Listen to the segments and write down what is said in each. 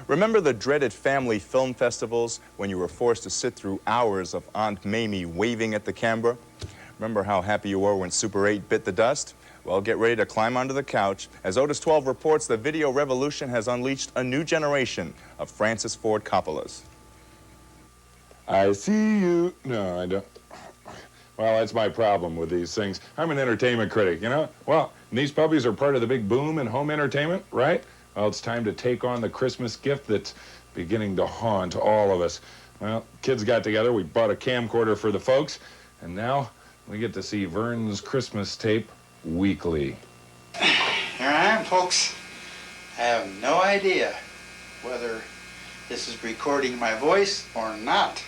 Remember the dreaded family film festivals when you were forced to sit through hours of Aunt Mamie waving at the camera? Remember how happy you were when Super 8 bit the dust? Well, get ready to climb onto the couch as Otis 12 reports the video revolution has unleashed a new generation of Francis Ford Coppolas. I see you. No, I don't. Well, that's my problem with these things. I'm an entertainment critic, you know? Well, and these puppies are part of the big boom in home entertainment, right? Well, it's time to take on the Christmas gift that's beginning to haunt all of us. Well, kids got together, we bought a camcorder for the folks, and now we get to see Vern's Christmas tape weekly. Here I am, folks. I have no idea whether this is recording my voice or not.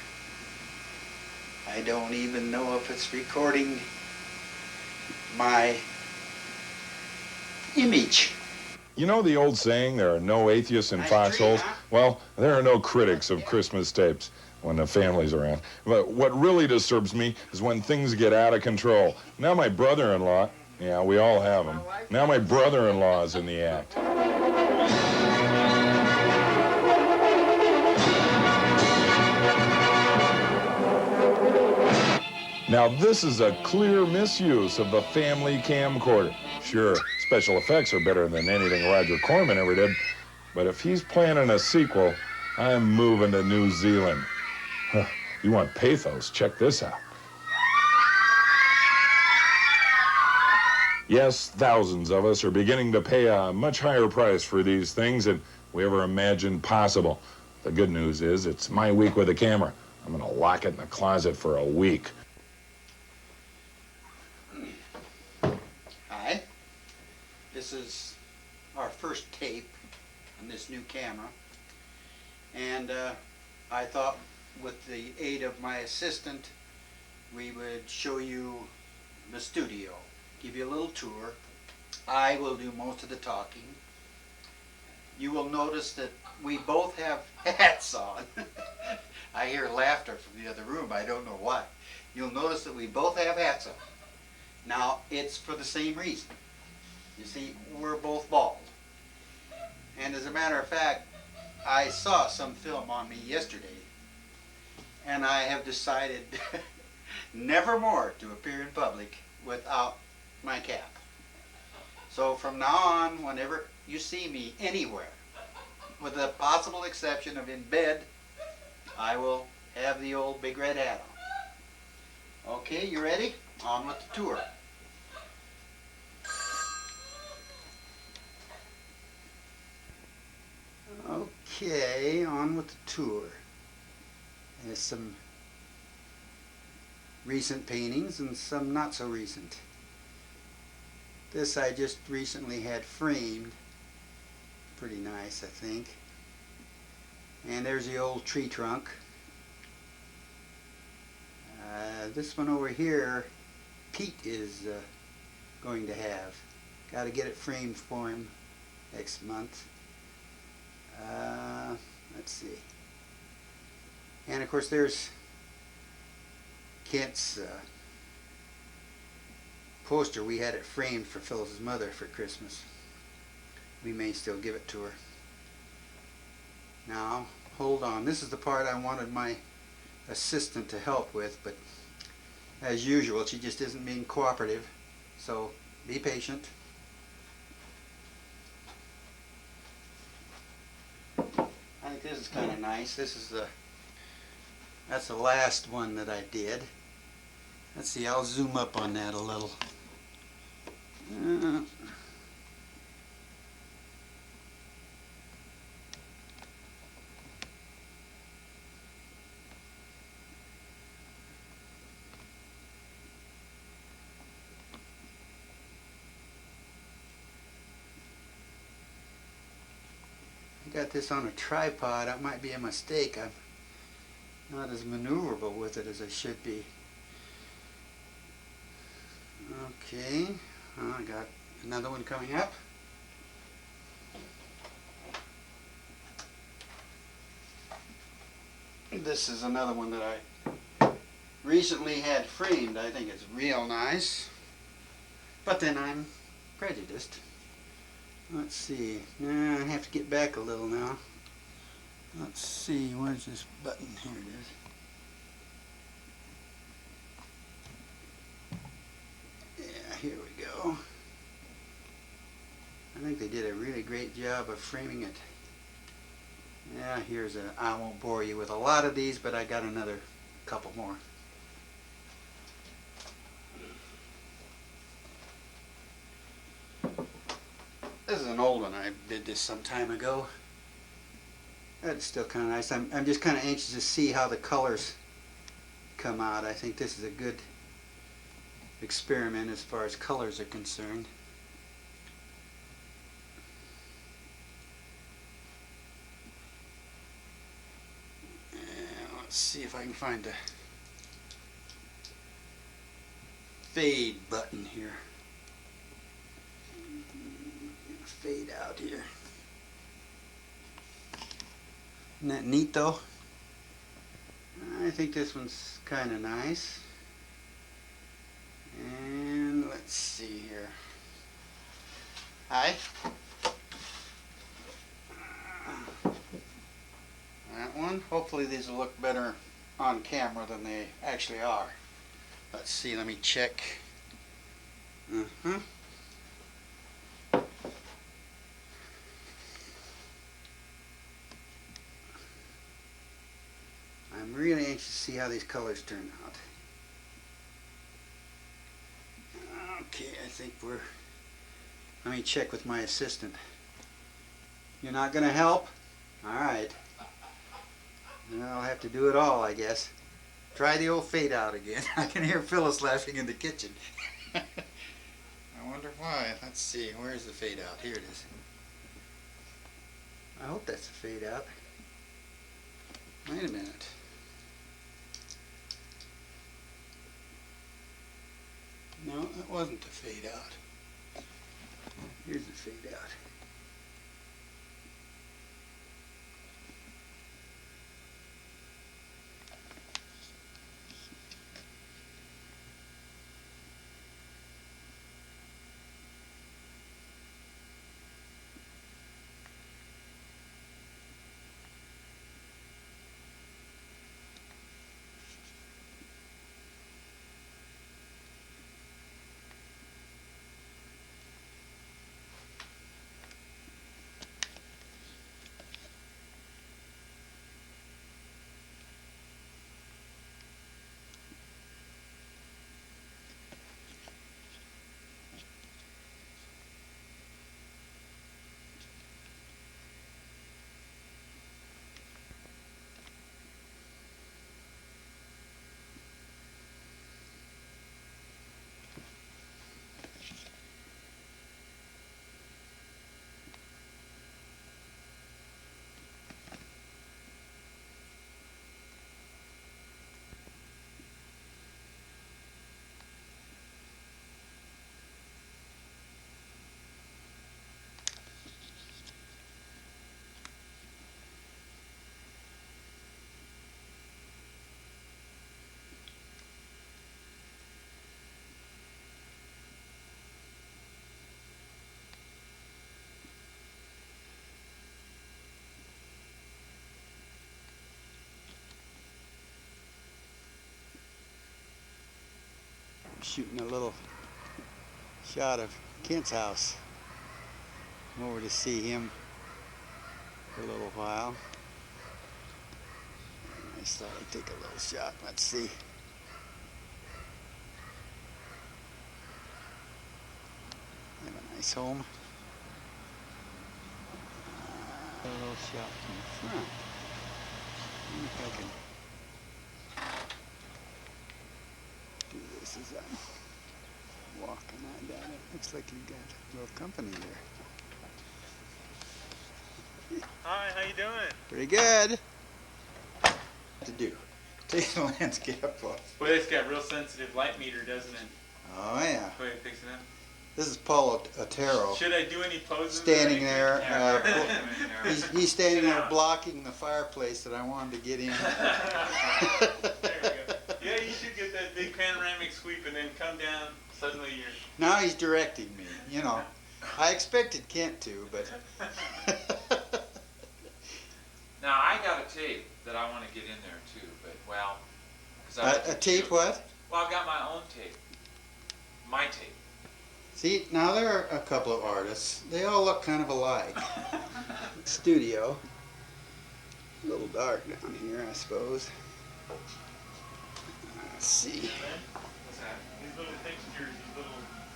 I don't even know if it's recording my image. You know the old saying, there are no atheists in foxholes? Well, there are no critics of Christmas tapes when the family's around. But what really disturbs me is when things get out of control. Now my brother-in-law, yeah, we all have them. Now my brother-in-law is in the act. Now this is a clear misuse of the family camcorder. Sure, special effects are better than anything Roger Corman ever did, but if he's planning a sequel, I'm moving to New Zealand. You want pathos? Check this out. Yes, thousands of us are beginning to pay a much higher price for these things than we ever imagined possible. The good news is it's my week with the camera. I'm gonna lock it in the closet for a week. Hi. This is our first tape on this new camera. And I thought with the aid of my assistant, we would show you the studio. Give you a little tour. I will do most of the talking. You will notice that we both have hats on. I hear laughter from the other room. I don't know why. You'll notice that we both have hats on. Now, it's for the same reason. You see, we're both bald. And as a matter of fact, I saw some film on me yesterday, and I have decided never more to appear in public without my cap. So from now on, whenever you see me anywhere, with the possible exception of in bed, I will have the old big red hat on. Okay, you ready? On with the tour. Okay, on with the tour. There's some recent paintings and some not so recent. This I just recently had framed. Pretty nice, I think. And there's the old tree trunk. This one over here, Pete is going to have. Got to get it framed for him next month. Let's see. And of course there's Kent's poster. We had it framed for Phyllis's mother for Christmas. We may still give it to her. Now, hold on. This is the part I wanted my assistant to help with, but as usual, she just isn't being cooperative. So, be patient. I think this is kind of nice. This is that's the last one that I did. Let's see, I'll zoom up on that a little. I got this on a tripod. That might be a mistake. I'm not as maneuverable with it as I should be. Okay, I got another one coming up. This is another one that I recently had framed. I think it's real nice, but then I'm prejudiced. Let's see. I have to get back a little now. Let's see, where's this button? Here it is. Yeah, here we go. I think they did a really great job of framing it. Yeah, I won't bore you with a lot of these, but I got another couple more. This is an old one. I did this some time ago. That's still kind of nice. I'm just kind of anxious to see how the colors come out. I think this is a good experiment as far as colors are concerned. And let's see if I can find the fade button here. Fade out here. Isn't that neat though? I think this one's kind of nice. And let's see here. Hi. That one. Hopefully these will look better on camera than they actually are. Let's see, let me check. I'm really anxious to see how these colors turn out. Okay, I think let me check with my assistant. You're not going to help? All right. Then I'll have to do it all, I guess. Try the old fade out again. I can hear Phyllis laughing in the kitchen. I wonder why. Let's see, where's the fade out? Here it is. I hope that's a fade out. Wait a minute. No, that wasn't the fade out. Here's the fade out. Shooting a little shot of Kent's house. I'm over to see him for a little while. I just thought I'd take a little shot. Let's see. They have a nice home. A little shot from the front. See if I can do this as I'm walking on down it. Looks like you got a little company there. Hi, how you doing? Pretty good. To do. Take the landscape off. Boy, it's got real sensitive light meter, doesn't it? Oh yeah. Go ahead, fix it up. This is Paul Otero. Should I do any poses? Standing there. Yeah. He's standing there blocking the fireplace that I wanted to get in. There we go. Yeah, you should get that big panoramic sweep and then come down. Suddenly you're... Now he's directing me. You know, I expected Kent to, but Now, I got a tape that I want to get in there too, but well, A tape what? Well, I've got my own tape. My tape. See, now there are a couple of artists. They all look kind of alike. Studio. A little dark down here, I suppose. Let's see. What's that? These little fixtures, these little.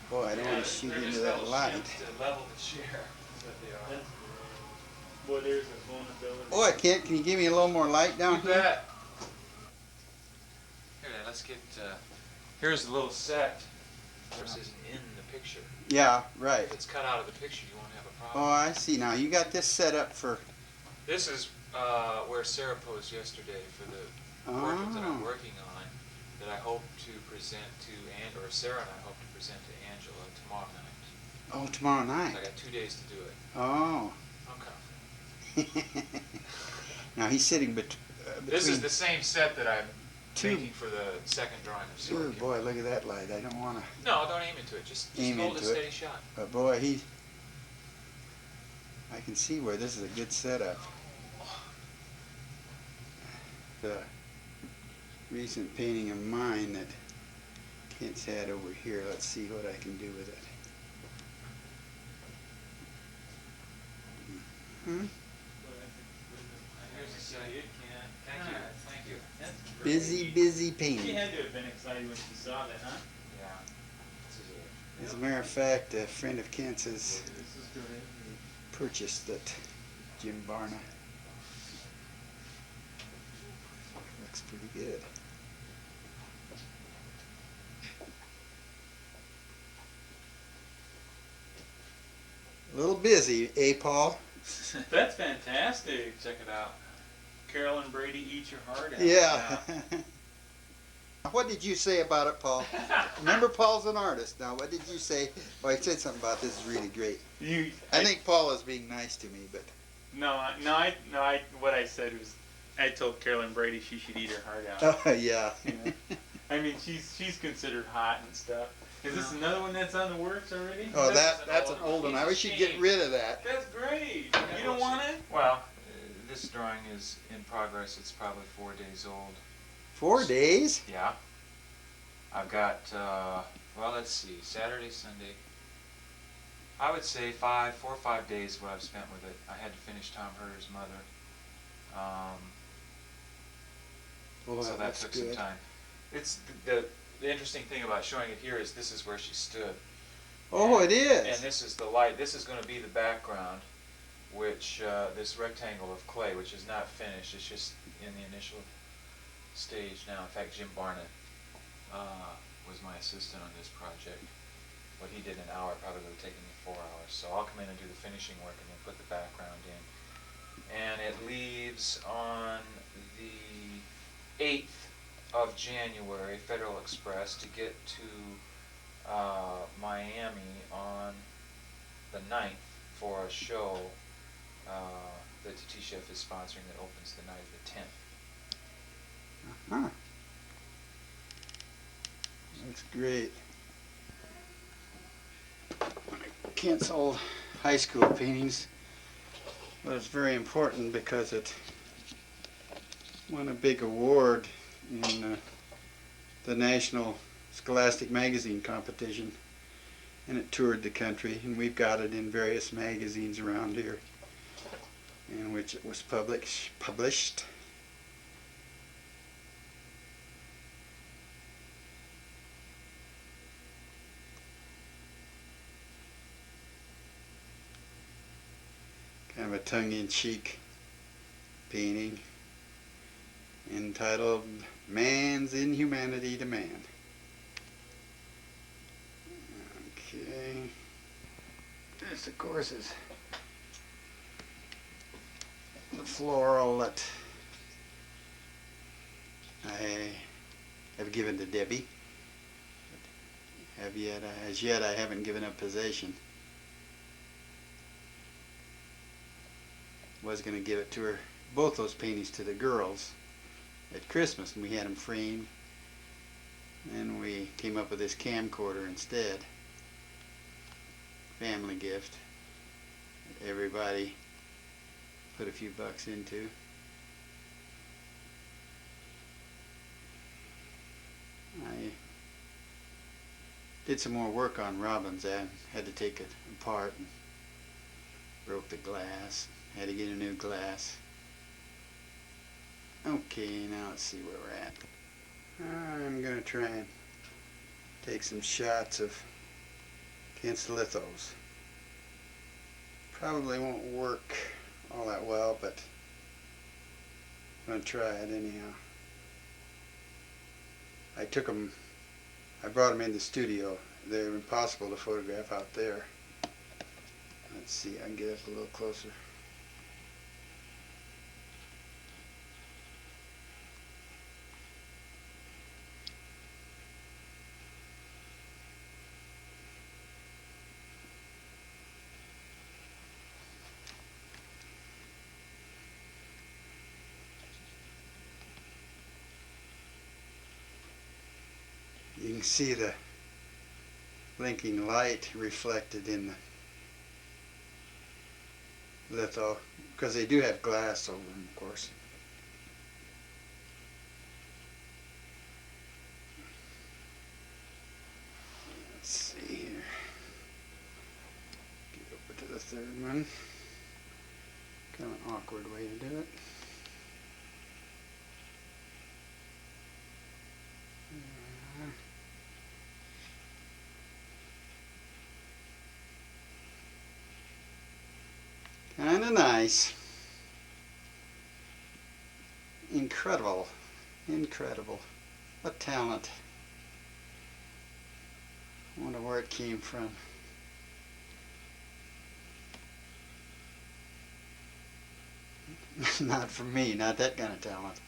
Boy, I don't want to shoot they're into just that little light. shifts to level the chair. That's what they are. That's boy, there's a vulnerability. Boy, can you give me a little more light down You here? bet. Here, let's get. Here's the little set. Of course, isn't in the picture. Yeah, right. If it's cut out of the picture, you won't have a Oh, problem. I see now. You got this set up for... This is where Sarah posed yesterday for the portrait that I'm working on, that I hope to present to or Sarah and I hope to present to Angela tomorrow night. Oh, tomorrow night. I got 2 days to do it. Oh. I'm confident. Now he's sitting between... This is the same set that I'm Two- making for the second drawing of Sarah. Ooh, boy, look at that light. I don't want to... No, don't aim into it. Just Aim hold a into it. steady shot. But boy, I can see where this is a good setup. The recent painting of mine that Kent's had over here. Let's see what I can do with it. Hmm? Here's the set. Thank you. Thank you. That's Busy, great. busy She painting. had to have been excited when she saw that, huh? Yeah. This is As a matter of fact, a friend of Kent's has This is great. purchased it. Jim Barna. Looks pretty good. A little busy, eh, Paul? That's fantastic. Check it out. Carolyn Brady, eat your heart out. Yeah. What did you say about it, Paul? Remember, Paul's an artist. Now, what did you say? Well, I said something about this is really great. I think Paul is being nice to me, but What I said was, I told Carolyn Brady she should eat her heart out. yeah. You know? I mean, she's considered hot and stuff. Is this another one that's on the works already? Oh, This is that's an old one. I wish you'd get rid of that. That's great. You don't want it? Well, this drawing is in progress. It's probably 4 days old. 4 days? Yeah. I've got, well, let's see, Saturday, Sunday. I would say 4 or 5 days what I've spent with it. I had to finish Tom Herter's mother. Well, So that that's took good. some time. It's the interesting thing about showing it here is this is where she stood. Oh, And- it is. And this is the light. This is going to be the background, which this rectangle of clay, which is not finished. It's just in the initial stage now. In fact, Jim Barnett was my assistant on this project. What he did in an hour probably would have taken me 4 hours. So I'll come in and do the finishing work and then put the background in. And it leaves on the 8th of January, Federal Express, to get to Miami on the 9th for a show that T Chef is sponsoring that opens the night of the 10th. Huh. That's great. Kent's old high school paintings was very important because it won a big award in the National Scholastic Magazine competition, and it toured the country, and we've got it in various magazines around here in which it was published. Kind of a tongue-in-cheek painting entitled Man's Inhumanity to Man. Okay. This, of course, is the floral that I have given to Debbie. As yet, I haven't given up possession. Was going to give it to her, both those paintings to the girls at Christmas, and we had them framed. And we came up with this camcorder instead. Family gift that everybody put a few bucks into. did some more work on Robin's. I had to take it apart and broke the glass. Had to get a new glass. Okay, now let's see where we're at. I'm going to try and take some shots of against lithos. Probably won't work all that well, but I'm going to try it anyhow. I brought them in the studio. They're impossible to photograph out there. Let's see, I can get up a little closer. You can see the blinking light reflected in the litho, because they do have glass over them, of course. Let's see here. Get over to the third one. Kind of an awkward way to do it. Kind of nice. Incredible. Incredible. What talent. I wonder where it came from. Not from me, not that kind of talent.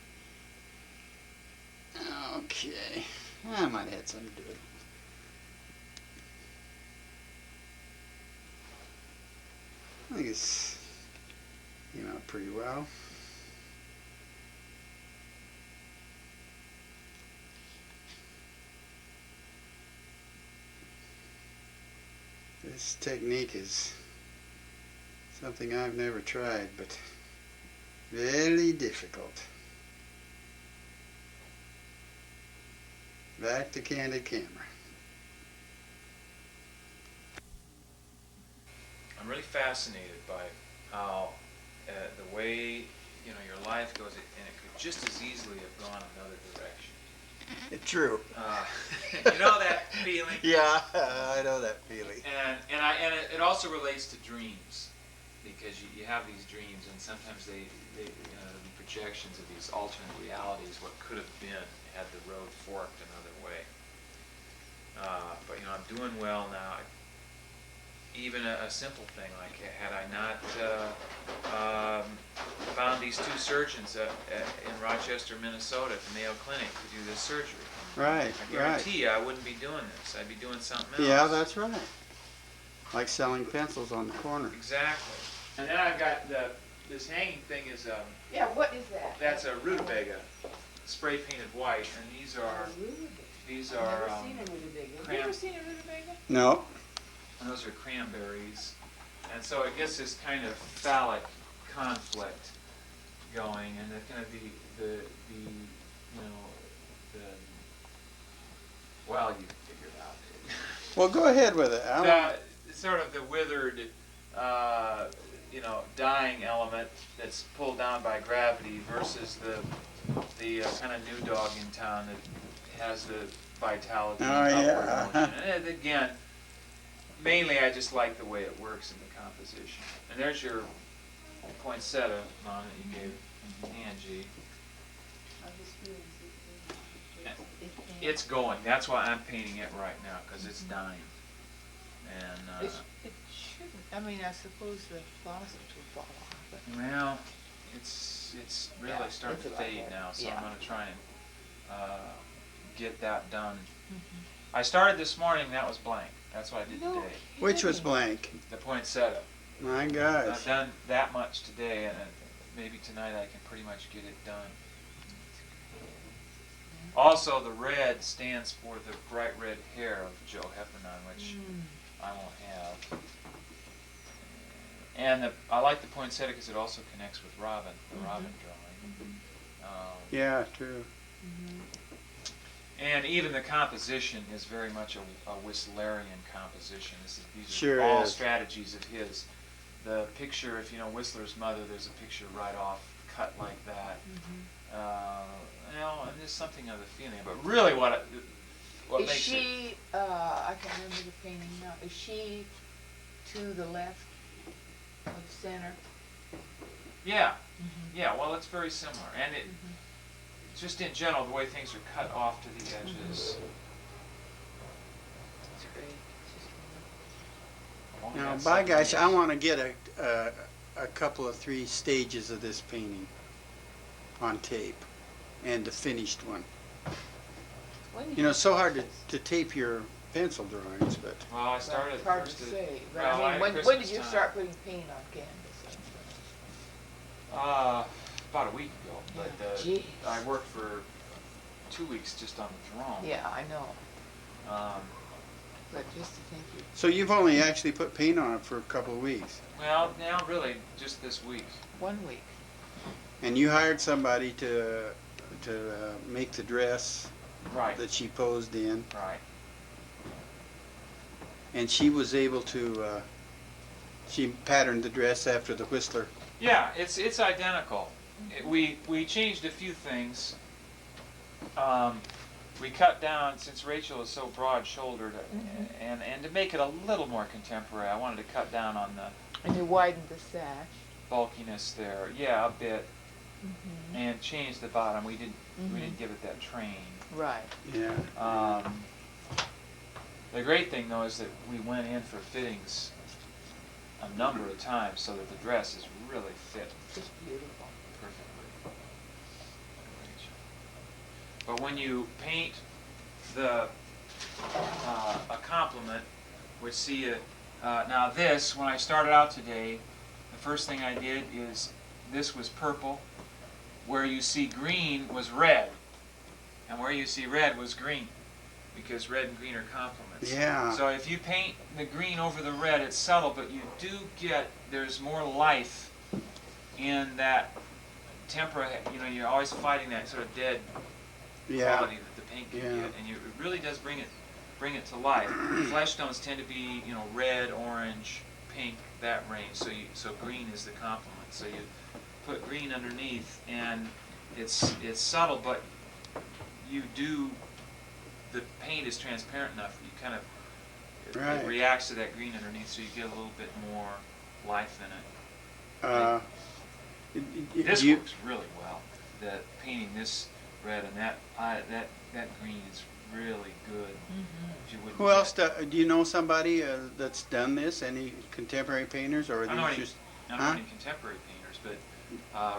Okay. I might have had something to do with it. I think it's came out pretty well. This technique is something I've never tried, but very difficult. Back to candid camera. I'm really fascinated by how the way your life goes, and it could just as easily have gone another direction. True. You know that feeling? Yeah, I know that feeling. And it also relates to dreams, because you have these dreams, and sometimes they the projections of these alternate realities, what could have been had the road forked another way. But I'm doing well now. Even a simple thing like, had I not found these two surgeons in Rochester, Minnesota, at the Mayo Clinic to do this surgery, Right, I guarantee you I wouldn't be doing this. I'd be doing something else. Yeah, that's right. Like selling pencils on the corner. Exactly. And then I've got this hanging thing is Yeah, what is that? that's a rutabaga, spray painted white, and these are I've never seen a rutabaga. Have you ever seen a rutabaga? No. and those are cranberries, and so it gets this kind of phallic conflict going, and it's going to be the well, you can figure it out. Well, go ahead with it. Sort of the withered, dying element that's pulled down by gravity versus the kind of new dog in town that has the vitality and upward motion. And again, mainly I just like the way it works in the composition. And there's your poinsettia on that you gave Angie. It's going. That's why I'm painting it right now, because it's dying. And It shouldn't. I mean, I suppose the blossoms will fall off. But well, it's really Yeah, starting to it's like fade that. now, so Yeah. I'm going to try and get that done. I started this morning. That was blank. That's what I did No today. Which was blank? The poinsettia. My I've gosh. done that much today, and maybe tonight I can pretty much get it done. Also, the red stands for the bright red hair of Joe Heffernan, which I won't have. And I like the poinsettia because it also connects with Robin, the Robin drawing. Yeah, true. And even the composition is very much a Whistlerian composition. These Sure are all is. strategies of his. The picture, if you know Whistler's Mother, there's a picture right off, cut like that. You know, and there's something of the feeling. But really, what Is makes it? she, I can't remember the painting now, is she to the left of center? Yeah, yeah. Well, it's very similar, and it just in general the way things are cut off to the edges. It's great. It's just wonderful. Along Now, that by second gosh, I edge. want to get a couple of 3 stages of this painting on tape, and the finished one. When did You know, it's so hard to tape your pencil drawings, but Well, I started It's hard first to at- say, but well, I mean, when did Christmas you time. start putting paint on canvas? About a week ago, but Geez. I worked for 2 weeks just on the drawing. Yeah, I know, Um, but just to think you, so you've only actually put paint on it for a couple of weeks, well, now really just this week. 1 week. and you hired somebody to make the dress Right. that she posed in, Right. and she was able to. She patterned the dress after the Whistler. Yeah, it's identical. We changed a few things. We cut down, since Rachel is so broad-shouldered, and to make it a little more contemporary, I wanted to cut down on the And you widened the sash. bulkiness there. Yeah, a bit, and change the bottom. We didn't give it that train. Right. Yeah. The great thing though is that we went in for fittings a number of times so that the dress is really fit Just beautiful. perfectly. But when you paint the a complement, which see now this, when I started out today, the first thing I did is this was purple, where you see green was red, and where you see red was green, because red and green are complements. Yeah. So if you paint the green over the red, it's subtle, but you do get, there's more life in that tempera. You know, you're always fighting that sort of dead Yeah. quality that the paint can Yeah. get, and it really does bring it to life. Flesh tones tend to be, you know, red, orange, pink, that range. So green is the complement. So you put green underneath, and it's subtle, but the paint is transparent enough that you kind of Right. it reacts to that green underneath, so you get a little bit more life in it. This You- works really well. That painting this red and that green is really good. If you wouldn't Who else get- do you know somebody that's done this? Any contemporary painters, or are I don't know these any, just? I don't know Huh? any contemporary painters, but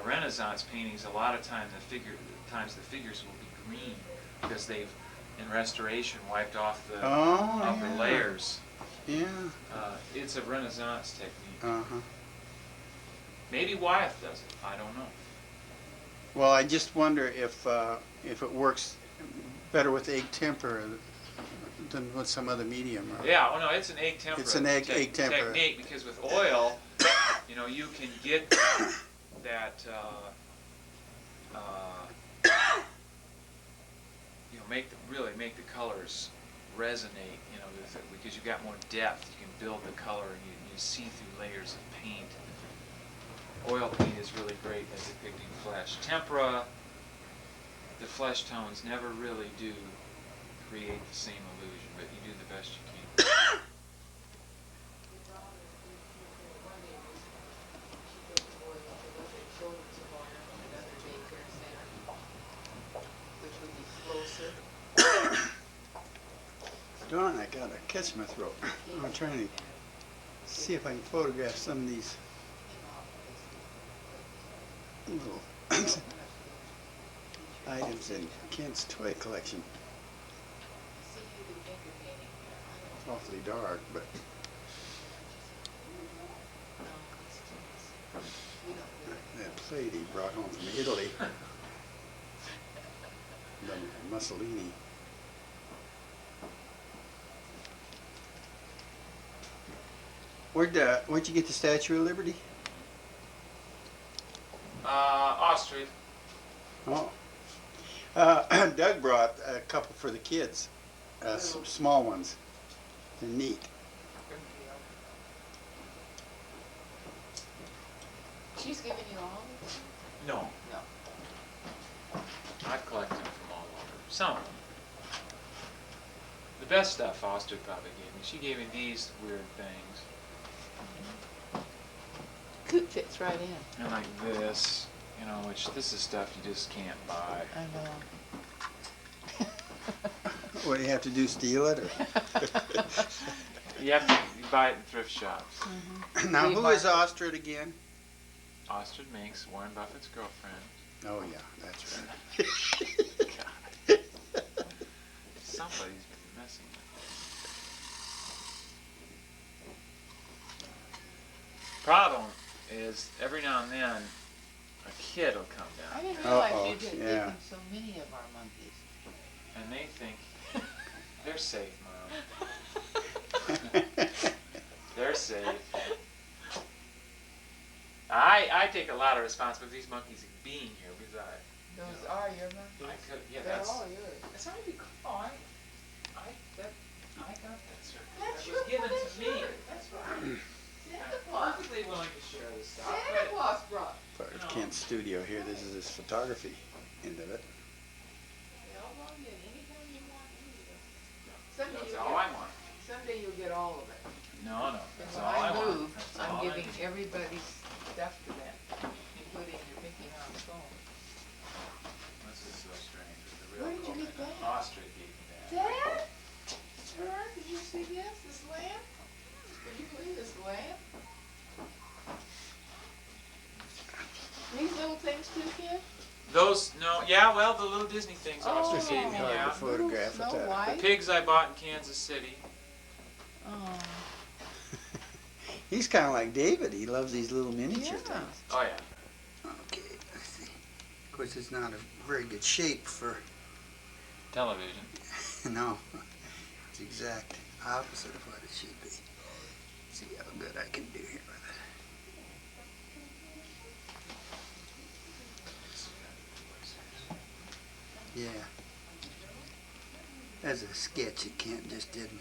Renaissance paintings, a lot of times the figures will be green because they've, in restoration, wiped off the Oh, upper yeah. layers. Yeah. It's a Renaissance technique. Uh-huh. Maybe Wyeth does it. I don't know. Well, I just wonder if it works better with egg tempera than with some other medium. Or, Yeah, oh no, it's an egg tempera. It's an egg tempera. technique, because with oil, you know, you can get that, you know, really make the colors resonate, you know, with it, because you've got more depth. You can build the color, and you see through layers of paint. Oil paint is really great at depicting flesh. Tempera, the flesh tones never really do create the same illusion, but you do the best you can. Which would be closer. Darn, I gotta catch my throat. I'm trying to see if I can photograph some of these little items in Kent's toy collection. It's awfully dark, but that plate he brought home from Italy, the Mussolini. Where'd you get the Statue of Liberty? Austria. Oh. Doug brought a couple for the kids, some small ones. They're neat. She's giving you all of them? No, No. I've collected them from all over. Some of them. The best stuff Foster probably gave me. She gave me these weird things. Coop fits right in. And like this, you know, which this is stuff you just can't buy. I know. What do you have to do, steal it? Or? You have to buy it in thrift shops. Now, Flea who is market. Ostrich again? Ostrich Minx, Warren Buffett's girlfriend. Oh, yeah, that's right. God. Somebody's been messing with it. Problem is, every now and then, a kid will come I down, didn't realize Uh-oh, you'd taken yeah. so many of our monkeys. and they think they're safe, Mom. They're safe. I take a lot of responsibility for these monkeys being here because Those are your monkeys? I could, yeah, They're that's. all yours. That's not even cool. I got that certificate. That's That your was given to that's me. yours. That's right. Santa I'm Claus. perfectly willing to share this stuff, Santa but Claus brought. Part of Kent's studio here. This is his photography end of it. They'll log in anytime you want to. Someday that's you'll all get, I want. someday you'll get all of it. No, And that's when all I I want. move, That's I'm all I giving need. everybody's stuff to them, including your Mickey Mouse phone. This is so strange. The Where real did you get Coleman that? Ostrich gave me that. Dad? Sir, did you see this? This lamp? Can you believe this lamp? These little things too, kid? Those, no, yeah, well, the little Disney things Ostrich Oh. gave me, Hard yeah. to photograph Little with Snow that. White? The pigs I bought in Kansas City. Oh, He's kind of like David. He loves these little miniature Yeah. things. Oh, yeah. Okay, let's see. Of course, it's not a very good shape for, Television. no, it's the exact opposite of what it should be. See how good I can do here with it. Yeah. As a sketch, it Kent just did in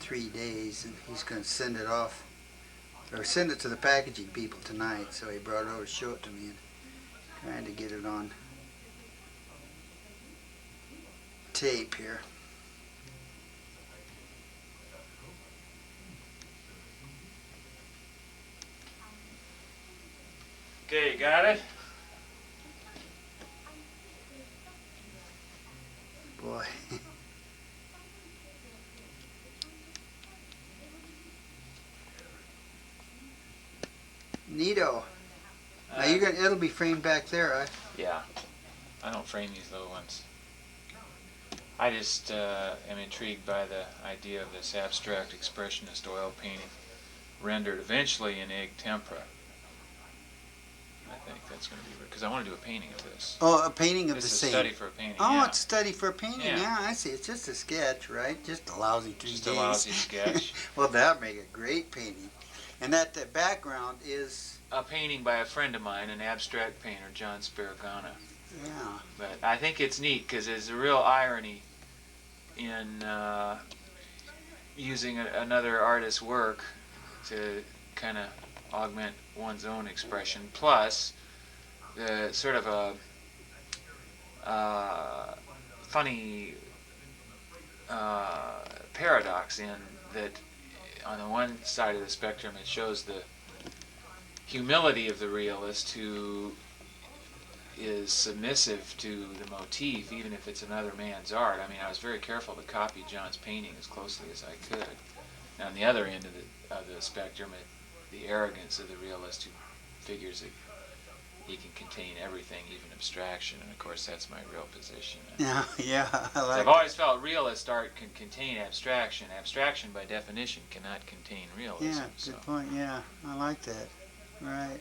3 days, and he's going to send it off, or send it to the packaging people tonight, so he brought it over to show it to me, and trying to get it on tape here. Okay, you got it? Boy. Neato. Now you're gonna, it'll be framed back there, right? Yeah. I don't frame these little ones. I just am intrigued by the idea of this abstract expressionist oil painting rendered eventually in egg tempera. I think that's going to be, because I want to do a painting of this. Oh, a painting of This the is a same. study for a painting. Oh, yeah. it's a study for a painting. Yeah. Yeah, I see. It's just a sketch, right? Just a lousy 3 Just days. a lousy sketch. Well, that'd make a great painting. And that the background is, A painting by a friend of mine, an abstract painter, John Sparagana. yeah. But I think it's neat because there's a real irony in using another artist's work to kind of augment one's own expression. Plus, the sort of a funny paradox in that on the one side of the spectrum it shows the humility of the realist who is submissive to the motif, even if it's another man's art. I mean, I was very careful to copy John's painting as closely as I could. And on the other end of the spectrum, the arrogance of the realist who figures that he can contain everything, even abstraction. And of course, that's my real position. Yeah, yeah, I So like I've always felt realist art can contain abstraction. Abstraction, by definition, cannot contain realism. Yeah, So. good point. Yeah, I like that. Right.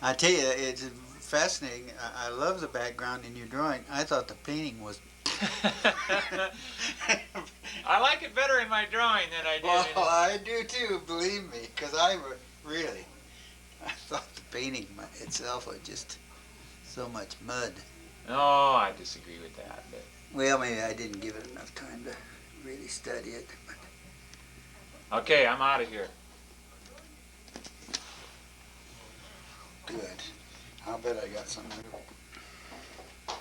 I tell you, it's fascinating. I love the background in your drawing. I thought the painting was. I like it better in my drawing than I did Well, in I do too. Believe me, because I thought the painting itself was just so much mud. No, I disagree with that. But Well, maybe I didn't give it enough time to really study it. But okay, I'm out of here. good. I'll bet I got something. Yeah,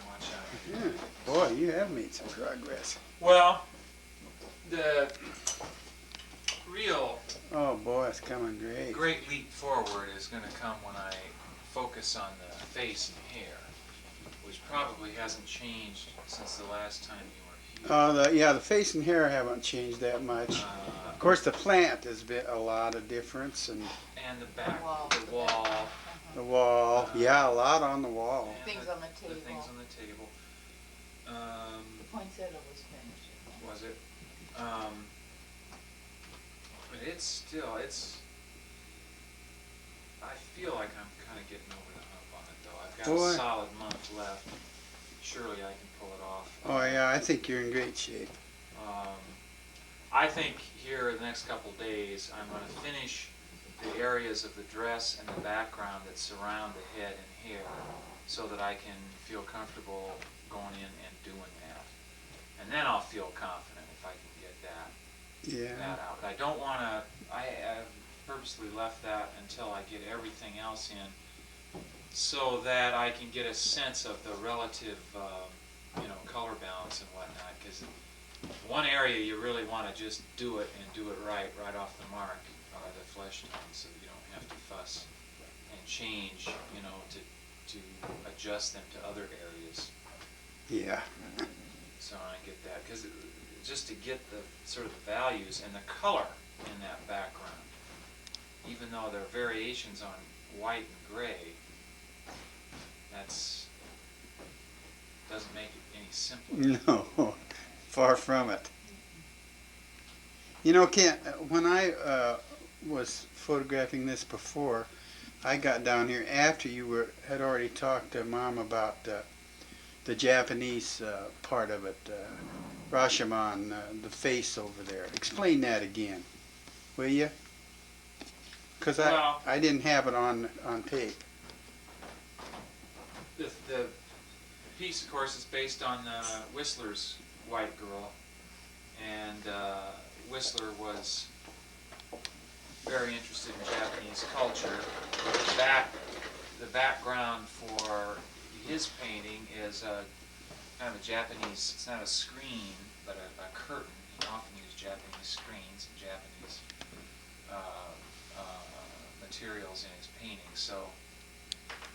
watch out. Yeah. Boy, you have made some progress. Well, the real Oh boy, it's coming great. great leap forward is going to come when I focus on the face and hair, which probably hasn't changed since the last time you were here. Yeah, the face and hair haven't changed that much. Of course, the plant has been a lot of difference, and And the back, Wall, the wall, the wall. Yeah, a lot on the wall. and Things on the table. The things on the table. The poinsettia was finished. Was it? But it's still, I feel like I'm kind of getting over the hump on it, though. I've got Boy. a solid month left. Surely I can pull it off. Oh yeah, I think you're in great shape. I think here in the next couple days, I'm going to finish the areas of the dress and the background that surround the head and hair so that I can feel comfortable going in and doing that. And then I'll feel confident if I can get that out. But I don't want to, I've purposely left that until I get everything else in so that I can get a sense of the relative, color balance and whatnot. Because one area you really want to just do it and do it right off the mark are the flesh tones, so you don't have to fuss and change, to adjust them to other areas. Yeah. So I get that, because just to get the sort of the values and the color in that background, even though there are variations on white and gray, doesn't make it any simpler. No, far from it. You know, Kent, when I was photographing this before, I got down here after you had already talked to Mom about the Japanese part of it, Rashomon, the face over there. Explain that again, will you? Because I didn't have it on tape. The piece, of course, is based on Whistler's White Girl, and Whistler was very interested in Japanese culture. The background for his painting is kind of a Japanese, it's not a screen, but a curtain. He often used Japanese screens and Japanese materials in his paintings. So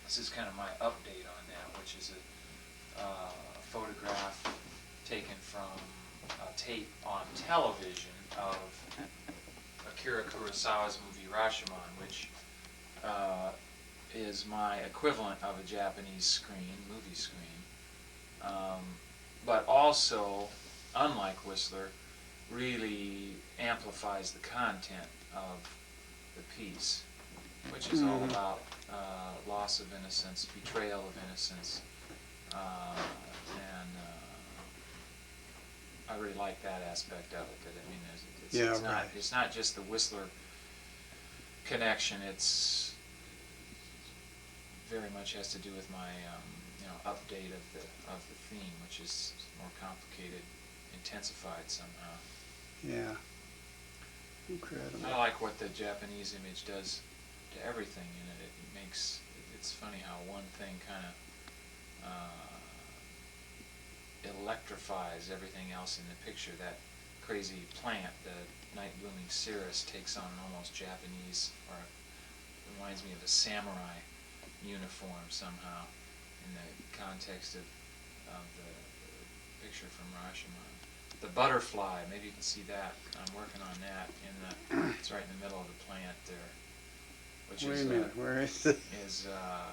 this is kind of my update on that, which is a photograph taken from a tape on television of Akira Kurosawa's movie Rashomon, which is my equivalent of a Japanese movie screen, but also, unlike Whistler, really amplifies the content of the piece, which is all about loss of innocence, betrayal of innocence, and I really like that aspect of it. That I mean, it's not just the Whistler connection. It's very much has to do with my update of the theme, which is more complicated, intensified somehow. Yeah. Incredible. I like what the Japanese image does to everything in it. It's funny how one thing kind of electrifies everything else in the picture. That crazy plant, the night blooming cereus, takes on an almost Japanese, or reminds me of a samurai uniform somehow in the context of the picture from Rashomon. The butterfly, maybe you can see that. I'm working on that. It's right in the middle of the plant there. Which Wait is, a minute, where is it?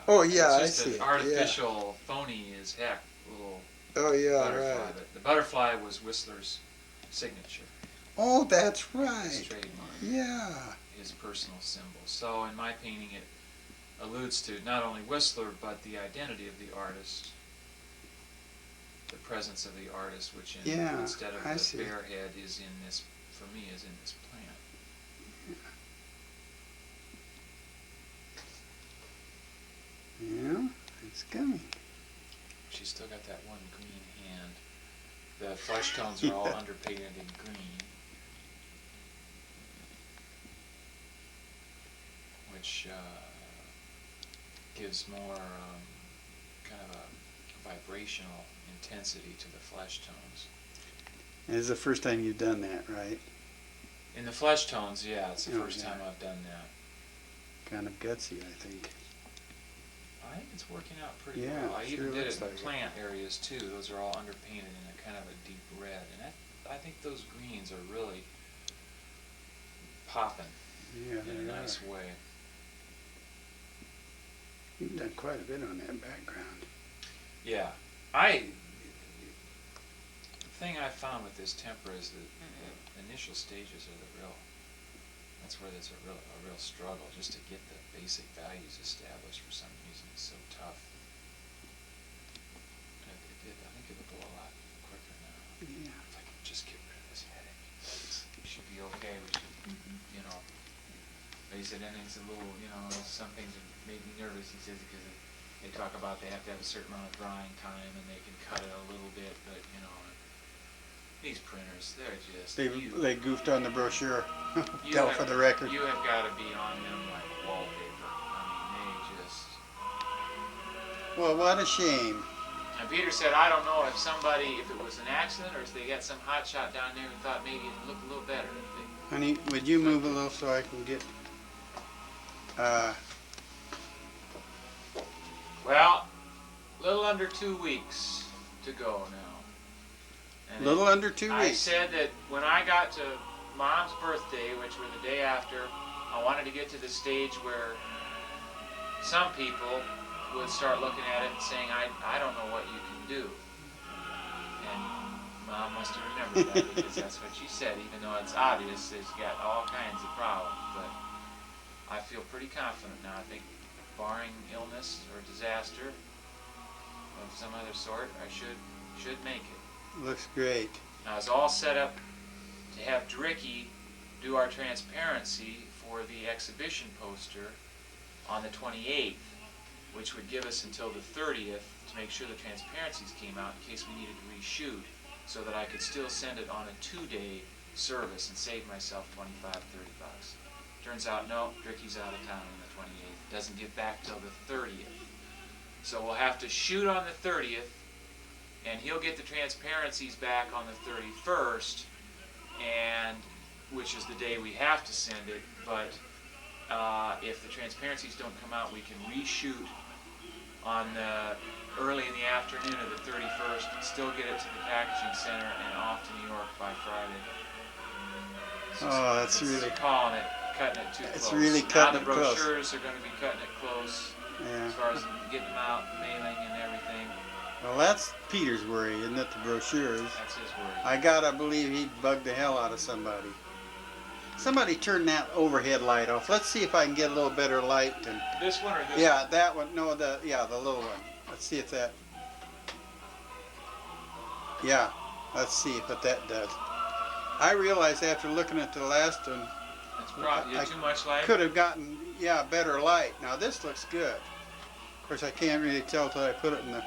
Oh yeah, it's just I see an it, artificial, phony as heck little butterfly. Right. But the butterfly was Whistler's signature. Oh, that's His right. trademark. Yeah. His personal symbol. So in my painting, it alludes to not only Whistler, but the identity of the artist, the presence of the artist, which instead of the bare head is in this, for me, is in this plant. It's coming. She's still got that one green hand. The flesh tones are all Yeah. underpainted in green, which gives more kind of a vibrational intensity to the flesh tones. And this is the first time you've done that, right? In the flesh tones, yeah, it's the Oh, first yeah. time I've done that. Kind of gutsy, I think. I think it's working out pretty Yeah, well. I sure even did looks it in like it. plant areas too. Those are all underpainted in a kind of a deep red, and I think those greens are really popping Yeah, in a they nice are. way. You've done quite a bit on that background. Yeah, the thing I found with this tempera is that the initial stages are the real. That's where there's a real struggle just to get the basic values established. For some reason, it's so tough. I think it'll go a lot quicker now. Yeah. If I can just get rid of this headache, we should be okay. We should, you know. But he said, and it's a little, you know, some things that made me nervous. He says because they talk about they have to have a certain amount of drying time and they can cut it a little bit, but you know, these printers, they're just They goofed on the brochure. you Tell have- for the record. You have got to be on them like wallpaper. I mean, they just. Well, what a shame. And Peter said, I don't know if it was an accident or if they got some hot shot down there and thought maybe it'd look a little better. If Honey, would you move a little so I can get... Well, a little under 2 weeks to go now. And little under 2 I weeks. said that when I got to Mom's birthday, which were the day after, I wanted to get to the stage where some people would start looking at it and saying, I don't know what you can do. And Mom must have remembered that because that's what she said, even though it's obvious there's got all kinds of problems. But I feel pretty confident now. I think barring illness or disaster of some other sort, I should make it. Looks great. I was all set up to have Dricky do our transparency for the exhibition poster on the 28th, which would give us until the 30th to make sure the transparencies came out in case we needed to reshoot, so that I could still send it on a 2-day service and save myself $25, $30. Turns out, no, Dricky's out of town on the 28th. Doesn't get back till the 30th. So we'll have to shoot on the 30th, and he'll get the transparencies back on the 31st, and which is the day we have to send it. But if the transparencies don't come out, we can reshoot on the early in the afternoon of the 31st, and still get it to the packaging center and off to New York by Friday. Oh, that's really... calling it cutting it too close. It's really cutting it close. Now the brochures are going to be cutting it close Yeah. as far as getting them out, mailing and everything. Well, that's Peter's worry, isn't it, the brochures? That's his word. I gotta believe he'd bug the hell out of somebody. Somebody turn that overhead light off. Let's see if I can get a little better light. And This one or this yeah, that one. No, the little one. Let's see if that. Yeah, let's see what that does. I realized after looking at the last one, It's probably I too much light. could have gotten better light. Now this looks good. Of course, I can't really tell till I put it in the.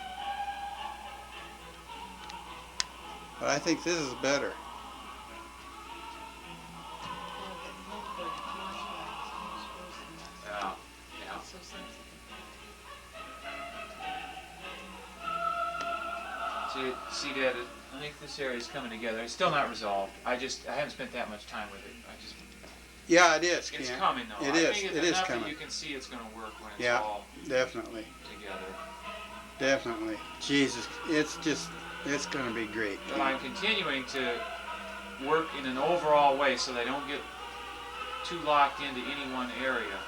But I think this is better. Yeah, yeah. See, Dad, I think this area is coming together. It's still not resolved. I haven't spent that much time with it. Yeah, it is. It's Kent. coming though. It I is. think It is enough coming. that you can see it's going to work when it's Yeah, all definitely. together. Definitely. Jesus, it's going to be great. But I'm continuing to work in an overall way so they don't get too locked into any one area,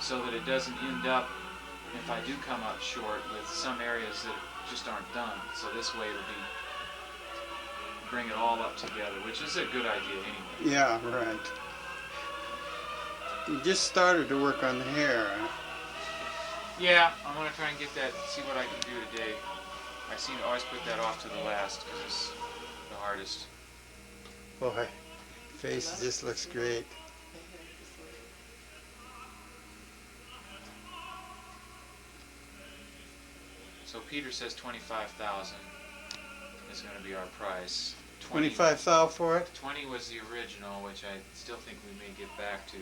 so that it doesn't end up, if I do come up short, with some areas that just aren't done. So this way it'll bring it all up together, which is a good idea anyway. Yeah, right. You just started to work on the hair. Huh? Yeah, I'm going to try and get that, see what I can do today. I seem to always put that off to the last because it's the hardest. Boy, face just looks great. So Peter says 25,000 is going to be our price. 20 25,000 for it? 20 was the original, which I still think we may get back to.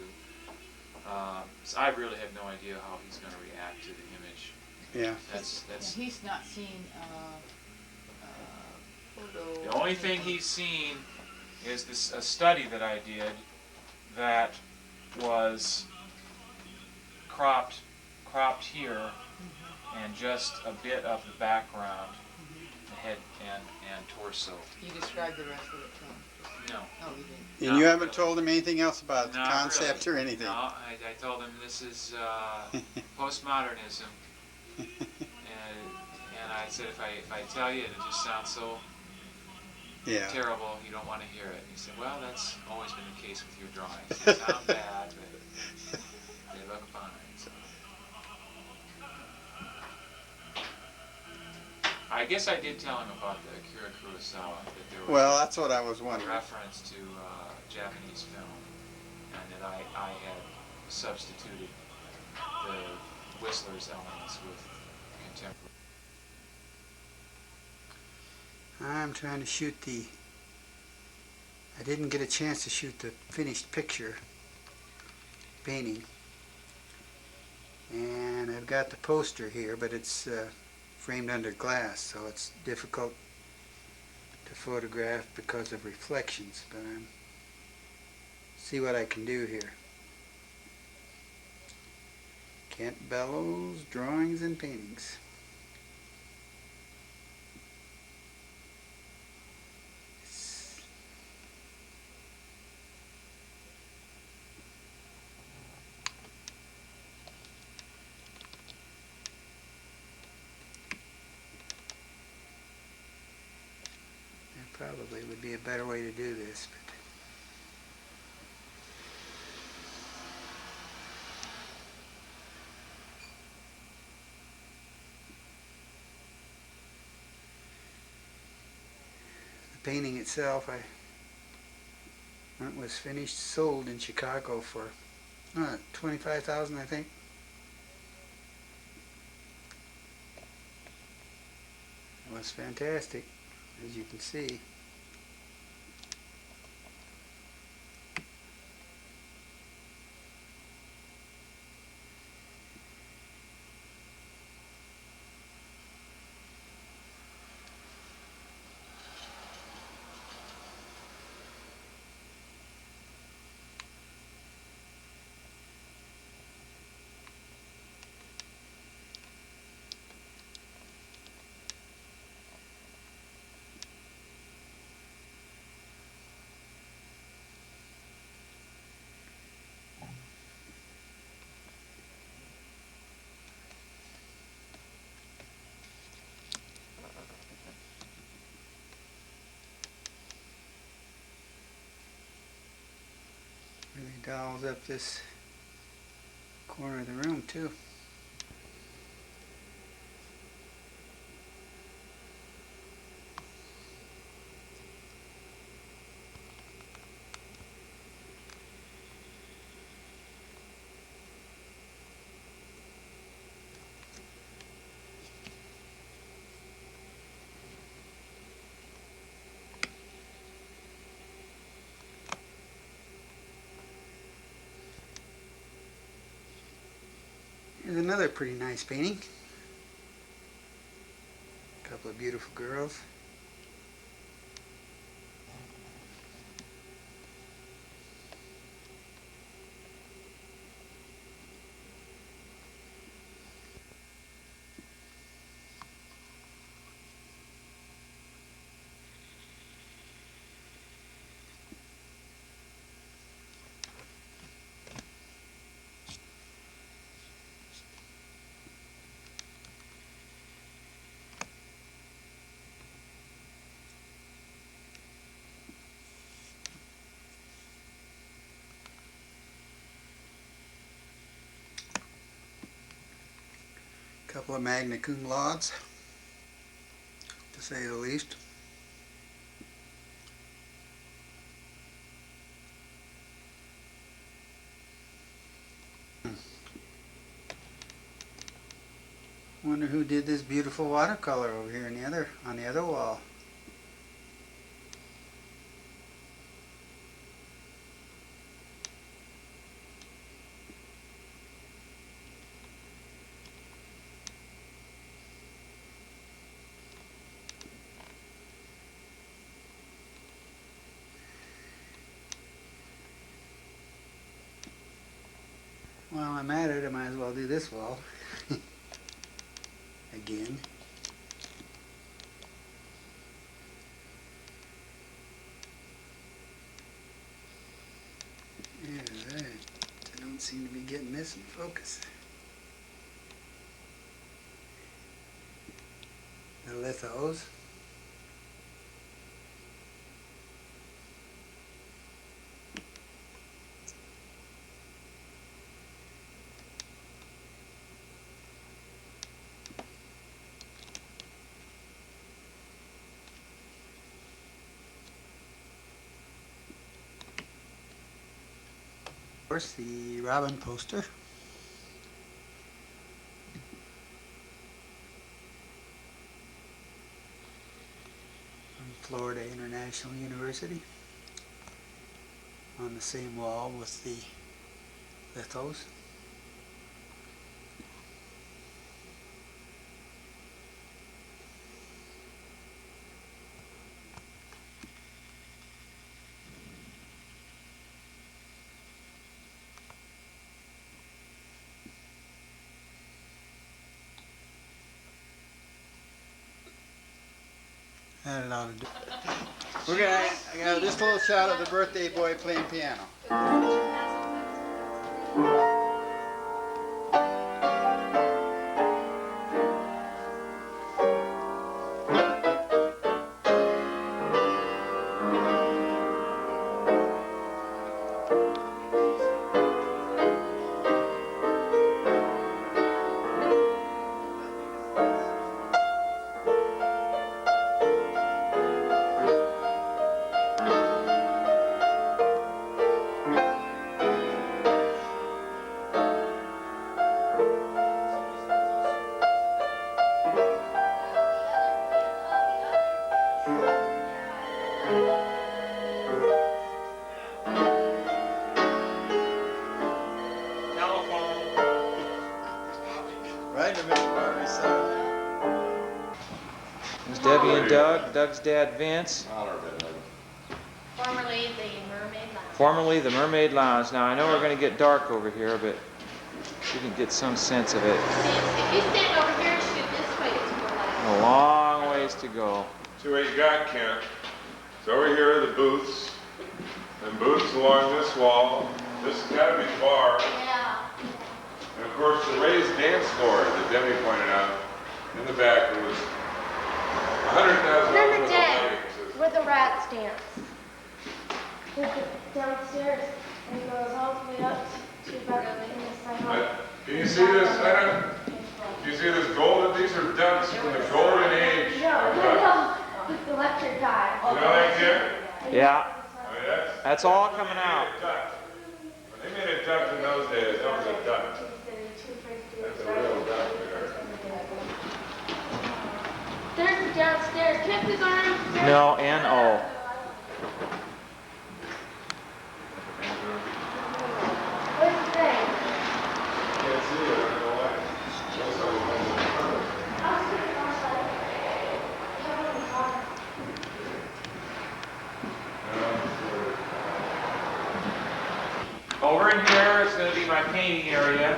So I really have no idea how he's going to react to the image. Yeah. That's Yeah, he's not seen photo. the only thing he's seen is this a study that I did that was cropped here and just a bit of the background, the head and torso. You described the rest of it to him? No. Oh, you didn't. And Not you haven't really. told him anything else about the Not concept really. or anything? No, I told him this is postmodernism, and I said if I tell you, it just sounds so Yeah. terrible, you don't want to hear it. And he said, well, that's always been the case with your drawings. They sound bad, but they look fine. So. I guess I did tell him about the Akira Kurosawa, that there was Well, that's what I was a wondering. reference to Japanese film, and that I had substituted the Whistler's elements with contemporary. I'm trying to shoot I didn't get a chance to shoot the finished picture painting. And I've got the poster here, but it's framed under glass, so it's difficult to photograph because of reflections, but I'm see what I can do here. Kent Bellows, Drawings and Paintings. There probably would be a better way to do this, but the painting itself, when it was finished, sold in Chicago for 25,000, I think. It was fantastic, as you can see. Really dials up this corner of the room too. Here's another pretty nice painting. A couple of beautiful girls. Couple of magna cum laudes, to say the least. Wonder who did this beautiful watercolor over here on the other wall. While I'm at it, I might as well do this wall again. Yeah, I don't seem to be getting this in focus. The lithos. Of course, the Robin poster. From Florida International University. On the same wall with the lithos. Had a lot of. I got this little shot of the birthday boy playing piano. Right in the middle of our side. There's Debbie and Doug. Doug's dad, Vince. Formerly the Mermaid Lounge. Formerly the Mermaid Lounge. Now I know we're going to get dark over here, but you can get some sense of it. If you stand over here and shoot this way, it's more like. A long ways to go. See what you got, Kent. So over here are the booths, and booths along this wall. This has got to be the bar. Yeah. And of course the raised dance floor that Debbie pointed out in the back was $100,000 Then worth the of day lighting. where the rats dance. Downstairs and it goes all the way up to about in the side. Can you see this, Anna? Do you see this golden? These are ducks from the golden age of ducks. The electric guy. You know that, Kent? Yeah, I mean, that's all coming out. When they made a duck in those days, that was a duck. That's a real duck there. There's the downstairs. Can't we go downstairs? No, N-O. Where's the thing? Can't see it, I don't know why. I was sitting outside. You have one in the car. Over in here is going to be my painting area.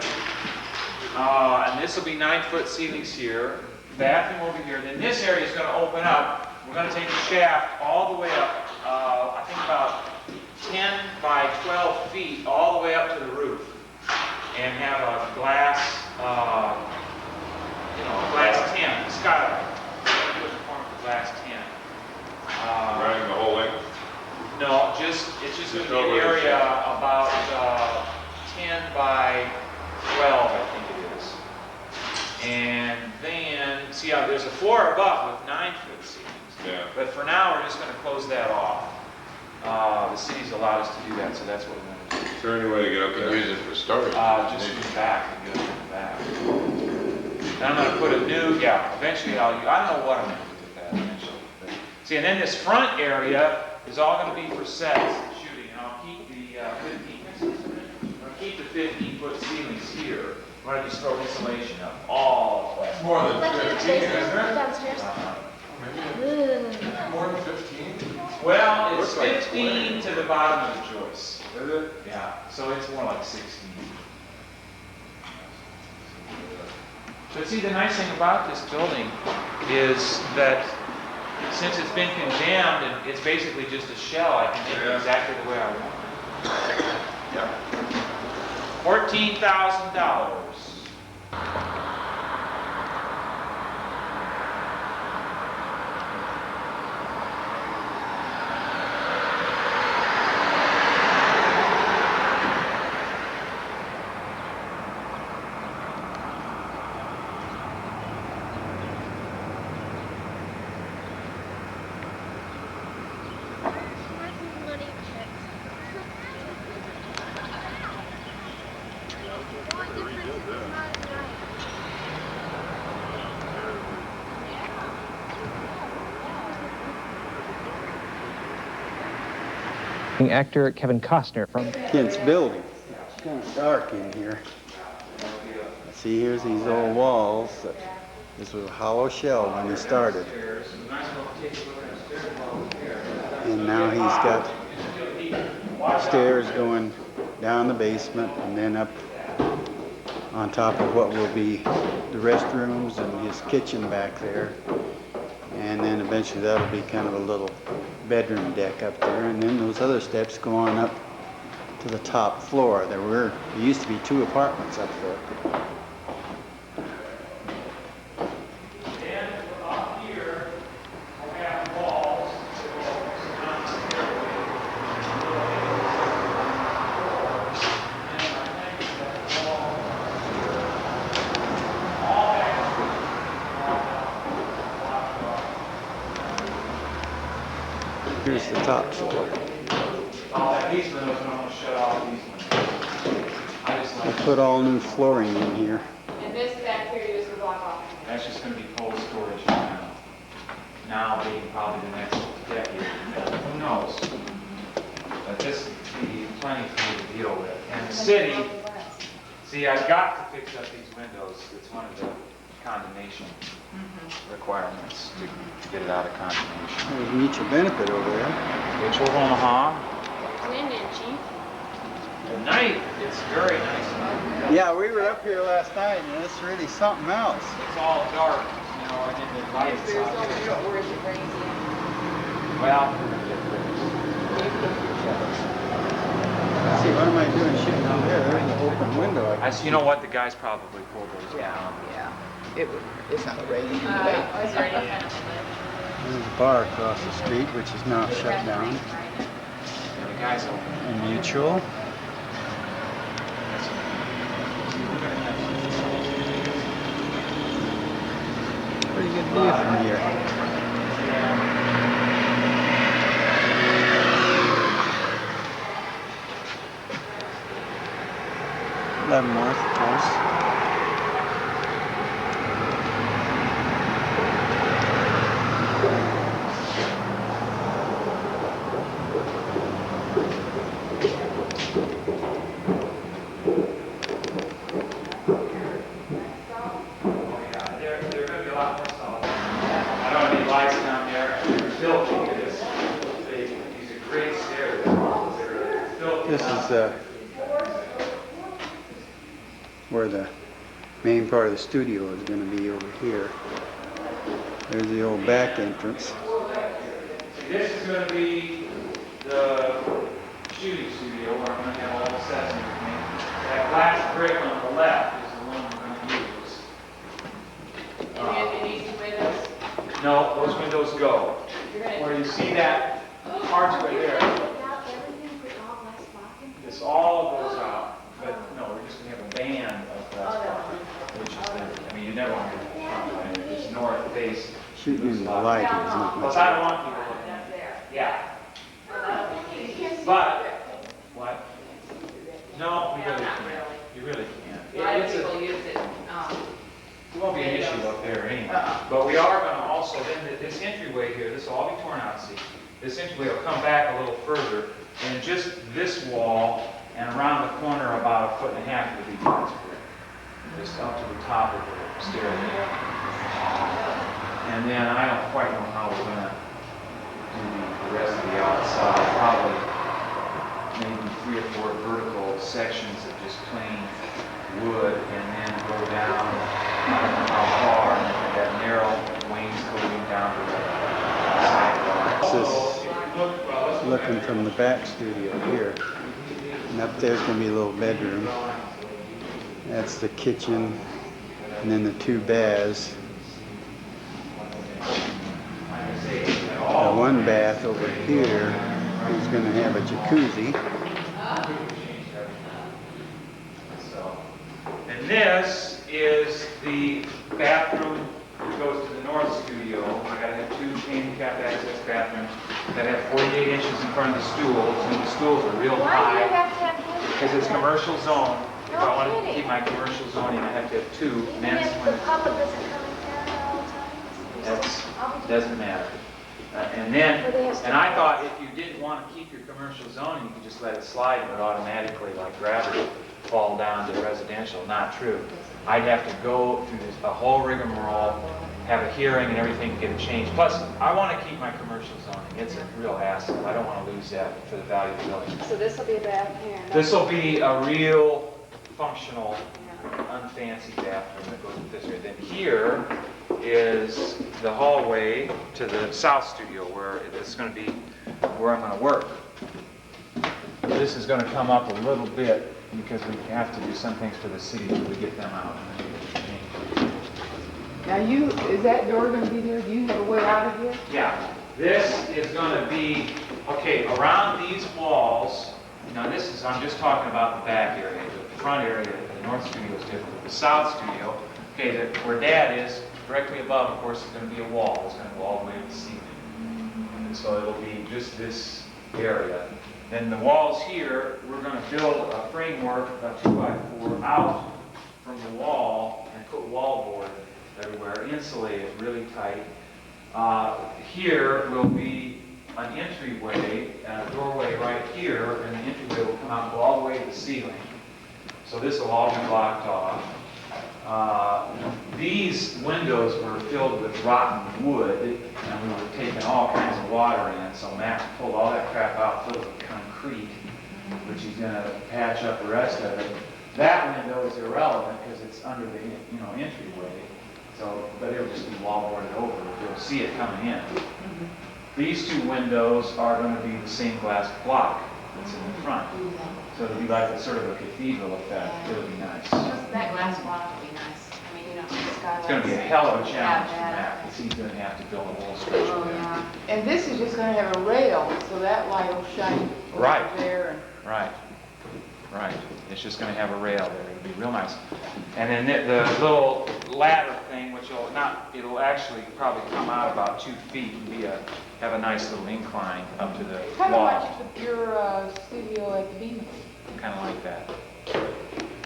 And this will be 9-foot ceilings here. Bathroom over here. Then this area is going to open up. We're going to take the shaft all the way up, I think about 10 by 12 feet, all the way up to the roof. And have a glass, a glass tent. It's got a form of a glass tent. Running the whole length? No, it's just going to be over an the area shaft. about 10 by 12, I think it is. And then, see how there's a floor above with 9-foot ceilings. Yeah. But for now, we're just going to close that off. The city's allowed us to do that, so that's what we're going to do. Is there any way to get up there? Use it for storage. Just in the back, and go in the back. And I'm going to put a new, eventually I don't know what I'm going to do with that eventually. But, see, and then this front area is all going to be for sets and shooting. And I'll keep the 15-foot ceilings here. I'm going to just throw insulation up all the way. More than Like in the 15, basement isn't it? downstairs. More than 15? Well, it's Looks like 15 to the bottom of the joist. Is it? Yeah, so it's more like 16. But see, the nice thing about this building is that since it's been condemned and it's basically just a shell, I can make it exactly the way I want it. Yeah. $14,000. Actor Kevin Costner from Against building. It's kind of dark in here. See, here's these old walls. This was a hollow shell when he started. And now he's got stairs going down the basement and then up on top of what will be the restrooms and his kitchen back there. And then eventually that'll be kind of a little bedroom deck up there, and then those other steps go on up to the top floor. There used to be 2 apartments up there. And up here, we have walls. Here's the top floor. These windows don't want to shut off these windows. I just I like put all new flooring in here. And this back here is the block off. that's just going to be cold storage now. Now being probably the next decade. Who knows? But this would be plenty for me to deal with. And the city, see, I've got to fix up these windows. It's one of the condemnation requirements to get it out of condemnation. There's mutual benefit over there. Mutual Omaha. Wind and Chief. At night, it's very nice. Yeah, we were up here last night, and it's really something else. It's all dark, you know, and then the lights There's out no, you here. don't worry if it rains in. Well, See, what am I doing shooting out there? There's an open window. you know what? The guys probably pulled those down. Yeah. It's not raining Is there any kind of There's a bar across the street, which is now shut down. And the guys will. And mutual. Pretty good view from here. Leavenworth, of course. They're going to be a lot more solid. I don't have any lights down there. They're filthy. These are great stairs. They're filthy. This is where the main part of the studio is going to be over here. There's the old back entrance. This is going to be the shooting studio where I'm going to have all the sets and everything. That glass brick on the left is the one we're going to use. And these windows, No, those windows go. you're gonna. Where you see that archway there, this all goes out. But no, we're just going to have a band of glass block, which is the, I mean, you never want to get the front line. It's north face. Shooting in the light is not Plus, much. I don't want people looking at it. Yeah. But, what? No, we really can't. You really can't. A lot of It's a, people use it, it won't be an up there anyway. But we are going to also, then this entryway here, this will all be torn out, see? This entryway will come back a little further, and just this wall and around the corner about 1.5 feet will be box brick. Just up to the top of the stair there. And then I don't quite know how we're going to do the rest of the outside. Probably maybe 3 or 4 vertical sections of just plain wood, and then go down, I don't know how far, and then that narrow wainscoting down to the sidewalk. This is looking from the back studio here. And up there's going to be a little bedroom. That's the kitchen, and then the 2 baths. The 1 bath over here is going to have a jacuzzi. And this is the bathroom which goes to the north studio. I gotta have 2 handicapped access bathrooms that have 48 inches in front of the stools, and the stools are real Why do you high have to have handicapped? because it's commercial zone. If I No want to kidding. keep my commercial zoning, I have to have 2 Even men's if the women's. public isn't coming down all the time? That's, I'll be doesn't matter. And I thought if you didn't want to keep your commercial zoning, you could just let it slide and it would automatically, like gravity, fall down to residential. Not true. I'd have to go through a whole rigmarole, have a hearing and everything to get it changed. Plus, I want to keep my commercial zoning. It's a real asset. I don't want to lose that for the value of the building. So this will be a bath here. This will be a real functional, unfancy bathroom that goes with this way. Then here is the hallway to the south studio where it's going to be where I'm going to work. This is going to come up a little bit because we have to do some things for the city when we get them out. Now is that door going to be there? Do you have a way out of here? Yeah, this is going to be, okay, around these walls, now this is, I'm just talking about the back area. The front area, the north studio is different. The south studio, okay, where Dad is, directly above, of course, is going to be a wall. It's going to go all the way to the ceiling. And so it'll be just this area. Then the walls here, we're going to build a framework, a 2x4, out from the wall and put wall board everywhere, insulate it really tight. Here will be an entryway, and a doorway right here, and the entryway will come out and go all the way to the ceiling. So this will all be blocked off. These windows were filled with rotten wood, and we were taking all kinds of water in, so Matt pulled all that crap out, filled it with concrete, which he's going to patch up the rest of it. That window is irrelevant because it's under the entryway, so, but it'll just be wall boarded over. You'll see it coming in. These 2 windows are going to be the stained glass block that's in the front. So it'll be like a sort of a cathedral effect. It'll be nice. That glass block will be nice. I mean, you know, the skylights. It's going to be a hell of a challenge for Yeah, Matt, because he's going to have to build a whole structure Oh, there. yeah. And this is just going to have a rail, so that light will shine over Right. there. And Right. Right. It's just going to have a rail there. It'll be real nice. And then the little ladder thing, which it'll actually probably come out about 2 feet and have a nice little incline up to the kind of wall. like your studio at the Beamer. Kind of like that.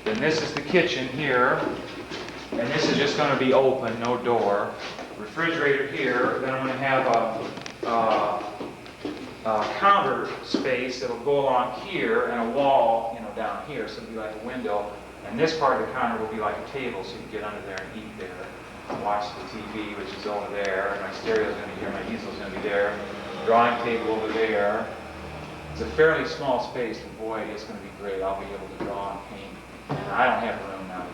Then this is the kitchen here, and this is just going to be open, no door. Refrigerator here. Then I'm going to have a counter space that'll go along here and a wall, down here, so it'll be like a window. And this part of the counter will be like a table, so you can get under there and eat there. And watch the TV, which is over there. And my stereo's going to be here, my easel's going to be there. Drawing table over there. It's a fairly small space, but boy, it's going to be great. I'll be able to draw and paint. And I don't have room now.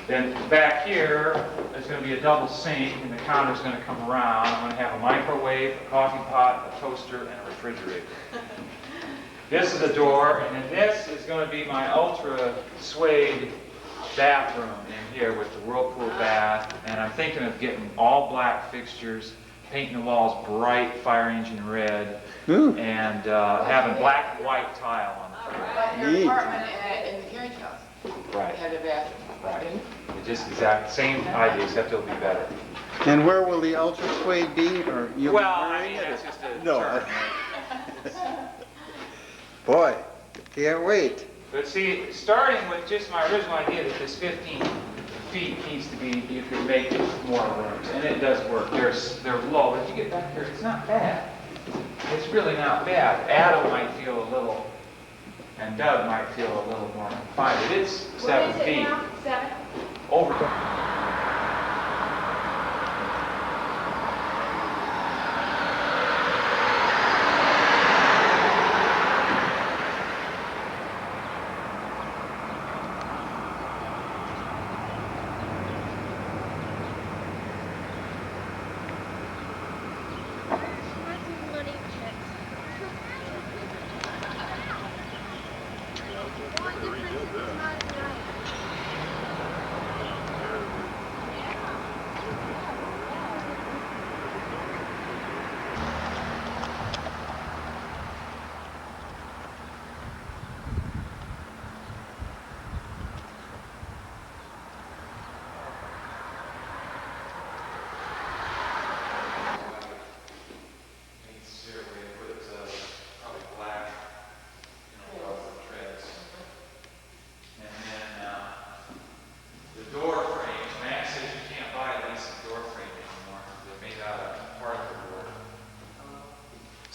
Then back here, there's going to be a double sink, and the counter's going to come around. I'm going to have a microwave, a coffee pot, a toaster, and a refrigerator. This is a door, and then this is going to be my ultra suede bathroom in here with the whirlpool bath. And I'm thinking of getting all black fixtures, painting the walls bright fire engine red, Ooh. and having black and white tile on the floor. Like your Neat. apartment in the carriage house. Right. Had a bathroom. Right. It's just exact same idea, except it'll be better. And where will the ultra suede be? Or you'll Well, be I wearing mean, it? that's just a No. term. Boy, can't wait. But see, starting with just my original idea that this 15 feet needs to be, you could make more rooms, and it does work. They're low, but if you get back here, it's not bad. It's really not bad. Adam might feel a little, and Doug might feel a little more confined, but it's 7 What is it feet. now? 7? Over.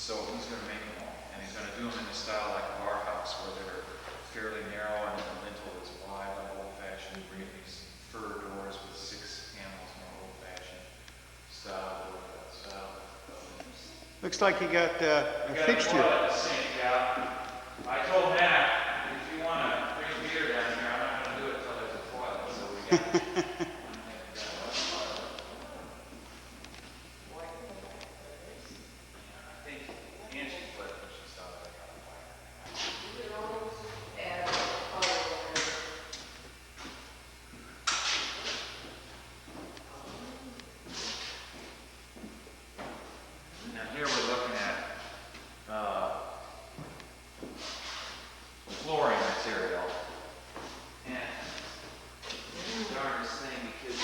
So he's going to make them all, and he's going to do them in a style like our house, where they're fairly narrow and the lintel is wide, like old-fashioned. Bring these fir doors with 6 panels, more old-fashioned style. Looks like you got a fixture. Toilet, sink, yeah. I told Matt, if you want to bring beer down here, I'm not going to do it until there's a toilet. So we got. Here we're looking at flooring material, and it's the darndest thing because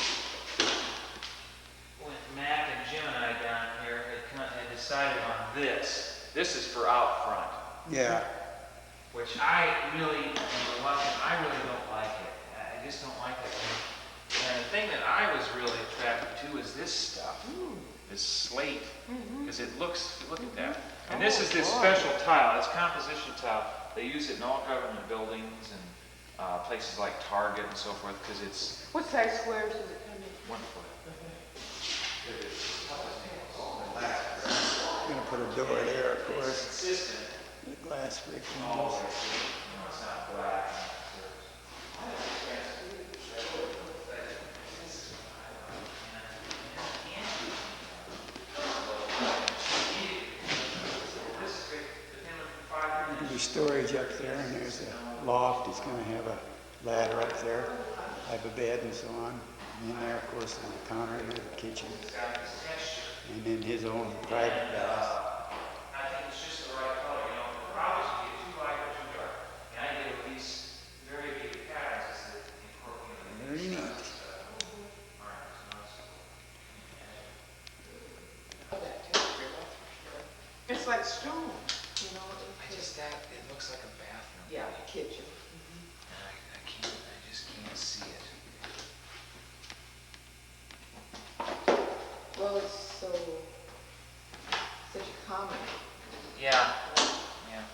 when Mac and Jim and I down here had decided on this. This is for out front. Yeah. Which I really don't like it. I just don't like it. And the thing that I was really attracted to is this stuff. This slate, because it looks, look at that. And this is this special tile, it's composition tile. They use it in all government buildings and places like Target and so forth, because it's What size squares does it come in? 1 foot. Gonna put a door there, of course. It's consistent. The glass brick Always. walls. It's not black. There'll be storage up there, and there's a loft. He's gonna have a ladder up there, have a bed and so on. And in there, of course, there's a counter and there's a kitchen. And then his own private bath. I think it's just the right color, you know. The problem is you get too light or too dark. The idea with these very big patterns is that they incorporate Very neat. It's like stone, you know. It looks like a bathroom. Yeah, a kitchen. And I just can't see it. Well, it's such a common. Yeah. Yeah.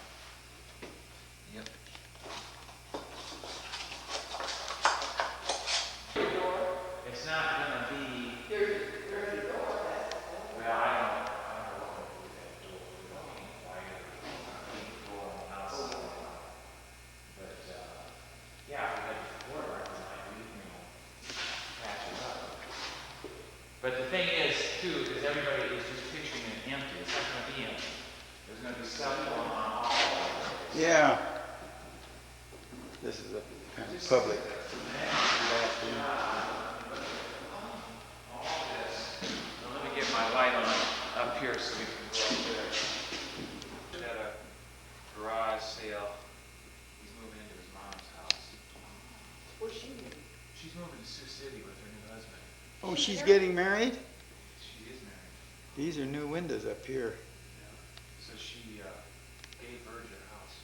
Yep. It's not gonna be. There's a door. Well, I don't know what to do with that door. We don't need wire, keep the door on the outside. But, yeah, if we had a door, patch it up. But the thing is, too, is everybody is just picturing it empty. It's not gonna be empty. There's gonna be stuff going on all over. Yeah. This is a kind of public bathroom. All this. Now let me get my light on up here so we can go up there. At a garage sale. He's moving into his mom's house. Where's she moving? She's moving to Sioux City with her new husband. Oh, she's getting married? She is married. These are new windows up here. So she gave Verge her house.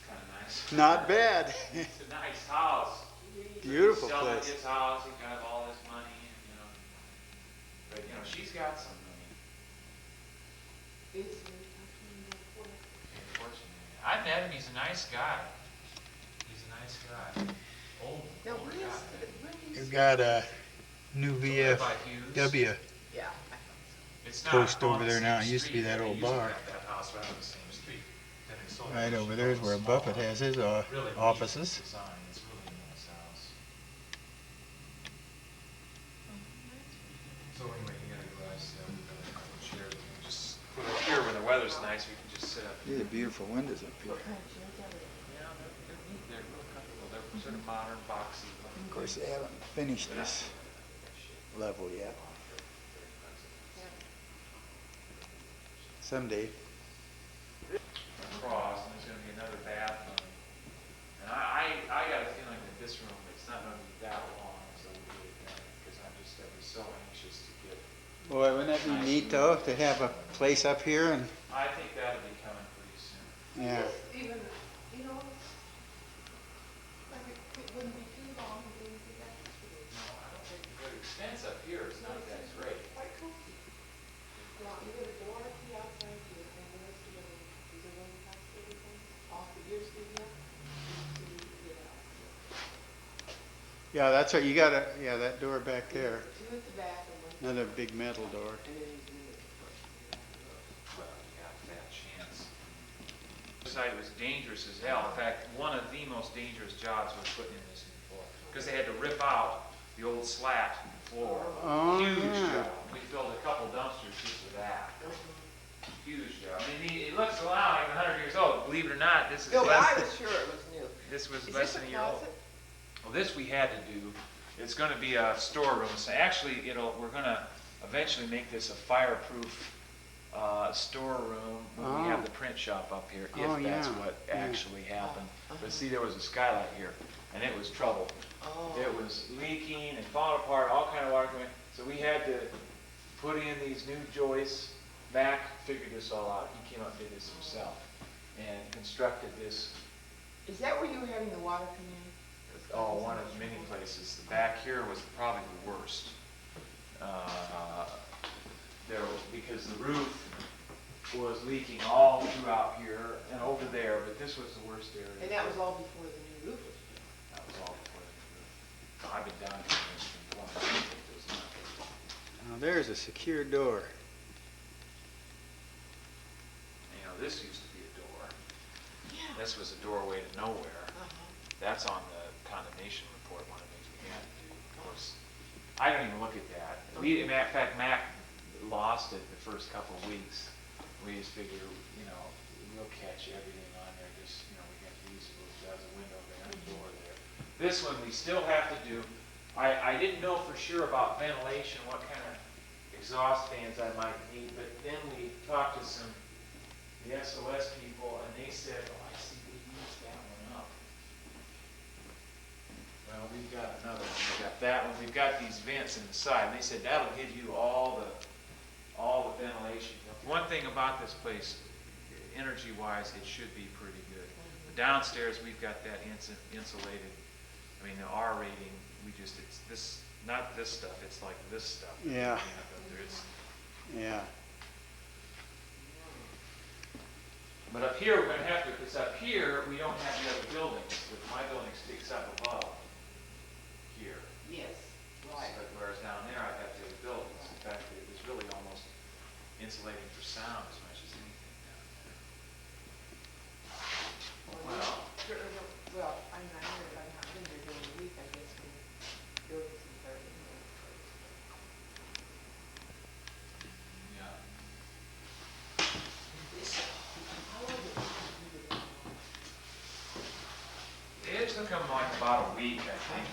Kind of nice. Not bad. It's a nice house. Beautiful So he's selling place. his house, he got all this money, and, you know. But, you know, she's got some money. Unfortunately. I met him, he's a nice guy. He's a nice guy. Old, older guy. You've got a new VFW It's not post on over the there same now. It used to be street, that but they old used to bar. have that house right on the same street. Then they sold it. Right over She there is built where a small Buffett has his really neat offices. design. It's really a nice house. So anyway, he got a garage sale. We got a couple chairs. We can just put it here when the weather's nice. We can just sit up. These are beautiful windows up here. Yeah, they're neat. They're real comfortable. They're sort of modern, boxy. Of course, they haven't finished this level yet. Someday. Across, and there's going to be another bathroom. And I got a feeling that this room, it's not going to be that long, so we get it done, because I was so anxious to get. Boy, wouldn't that be neat though, to have a place up here and, I think that'll be coming pretty soon. yeah. Even, you know, like it wouldn't be too long until we get back to it. No, I don't think the expense up here is not that great. Quite comfy. Well, you get a door at the outside here, and where's the other, is there one past everything? Off the your studio? So you can get out. Yeah, that's what you gotta, yeah, that door back there. Two at the back and one. Another big metal door. And then you do it. Well, yeah, fat chance. The site was dangerous as hell. In fact, one of the most dangerous jobs was putting in this new floor, because they had to rip out the old slat floor. Oh, Huge yeah. job. We filled a couple dumpsters just for that. Huge job. I mean, it looks a lot like 100 years old. Believe it or not, this is No, but less. I was sure it was new. This was Is less this than a a year old. closet? Well, this we had to do. It's going to be a storeroom. So actually, we're going to eventually make this a fireproof storeroom when we have the print shop up here, if Oh, that's yeah, what yeah. actually happened. But see, there was a skylight here, and it was trouble. It was leaking and falling apart, all kind of water coming in. So we had to put in these new joists. Mac figured this all out. He came up and did this himself and constructed this. Is that where you were having the water come in? Oh, one of many places. The back here was probably the worst. Because the roof was leaking all throughout here and over there, but this was the worst area. And that was all before the new roof was put That was all before the roof. I've been down here since it was not. Now there's a secure door. You know, this used to be a door. Yeah. This was a doorway to nowhere. Uh-huh. That's on the condemnation report, one of the things we had to do. Of course, I don't even look at that. In fact, Mac lost it the first couple of weeks. We just figure, we'll catch everything on there. Just, we have to use it as a window there, a door there. This one we still have to do. I didn't know for sure about ventilation, what kind of exhaust fans I might need, but then we talked to the SOS people, and they said, I see we used that one up. Well, we've got another one. We've got that one. We've got these vents in the side, and they said that'll give you all the ventilation. One thing about this place, energy-wise, it should be pretty good. The downstairs, we've got that insulated. I mean, the R rating, it's this, not this stuff. It's like this stuff. Yeah. Yeah. But up here, we're going to have to, because up here, we don't have the other buildings. My building sticks up above here. Yes, right. But whereas down there, I have the other buildings. In fact, it was really almost insulating for sound as much as anything down there. Well, I'm not here, I've not been there during the week, I guess, when buildings and starting. Yeah. It took them like about a week, I think.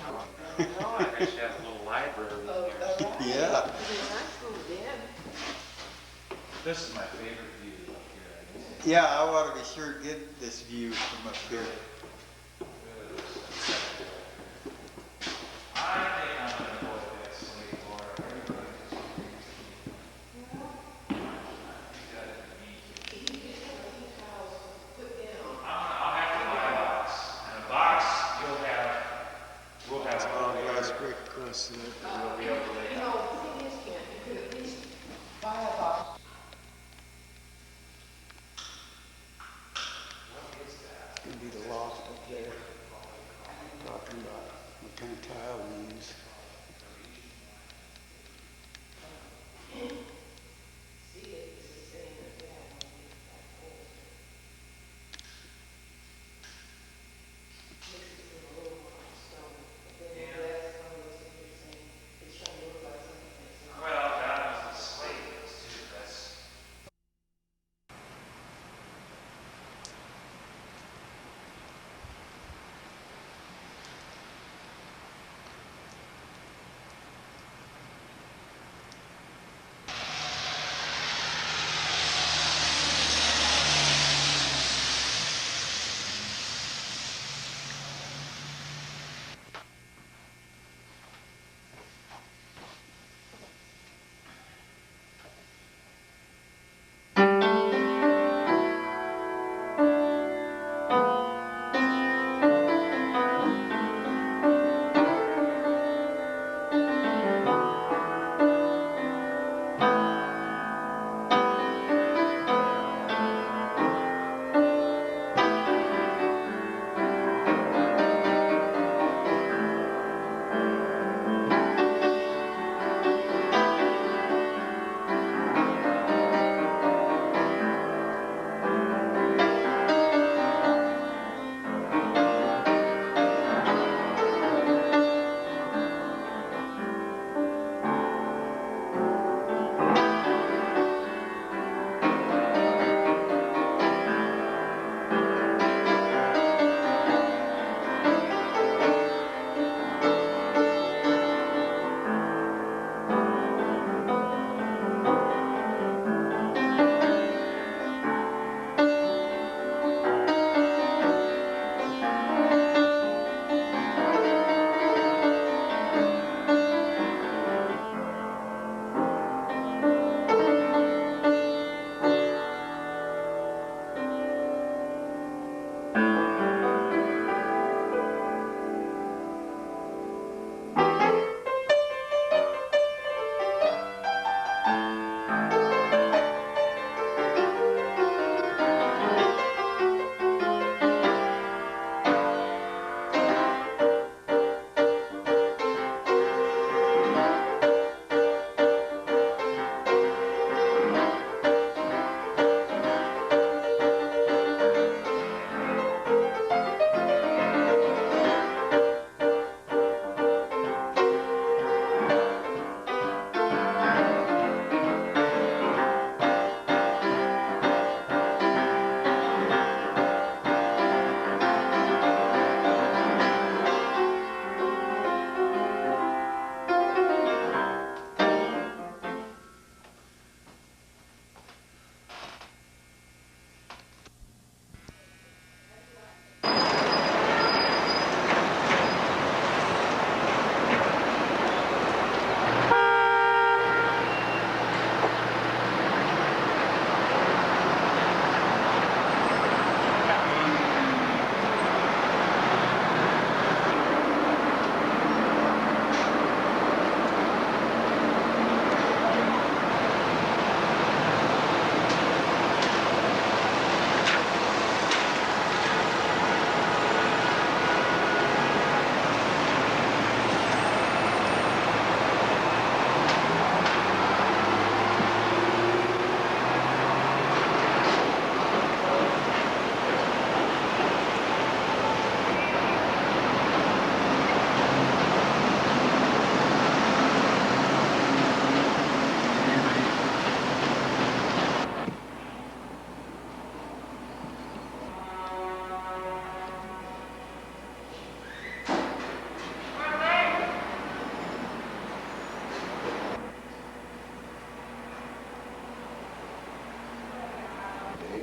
I actually have a little library in there. Yeah. This is my favorite view up here. Yeah, I want to be sure to get this view from up here. I think I'm going to go with that slate floor. Everybody just I'll have to buy a box. And a box, we'll have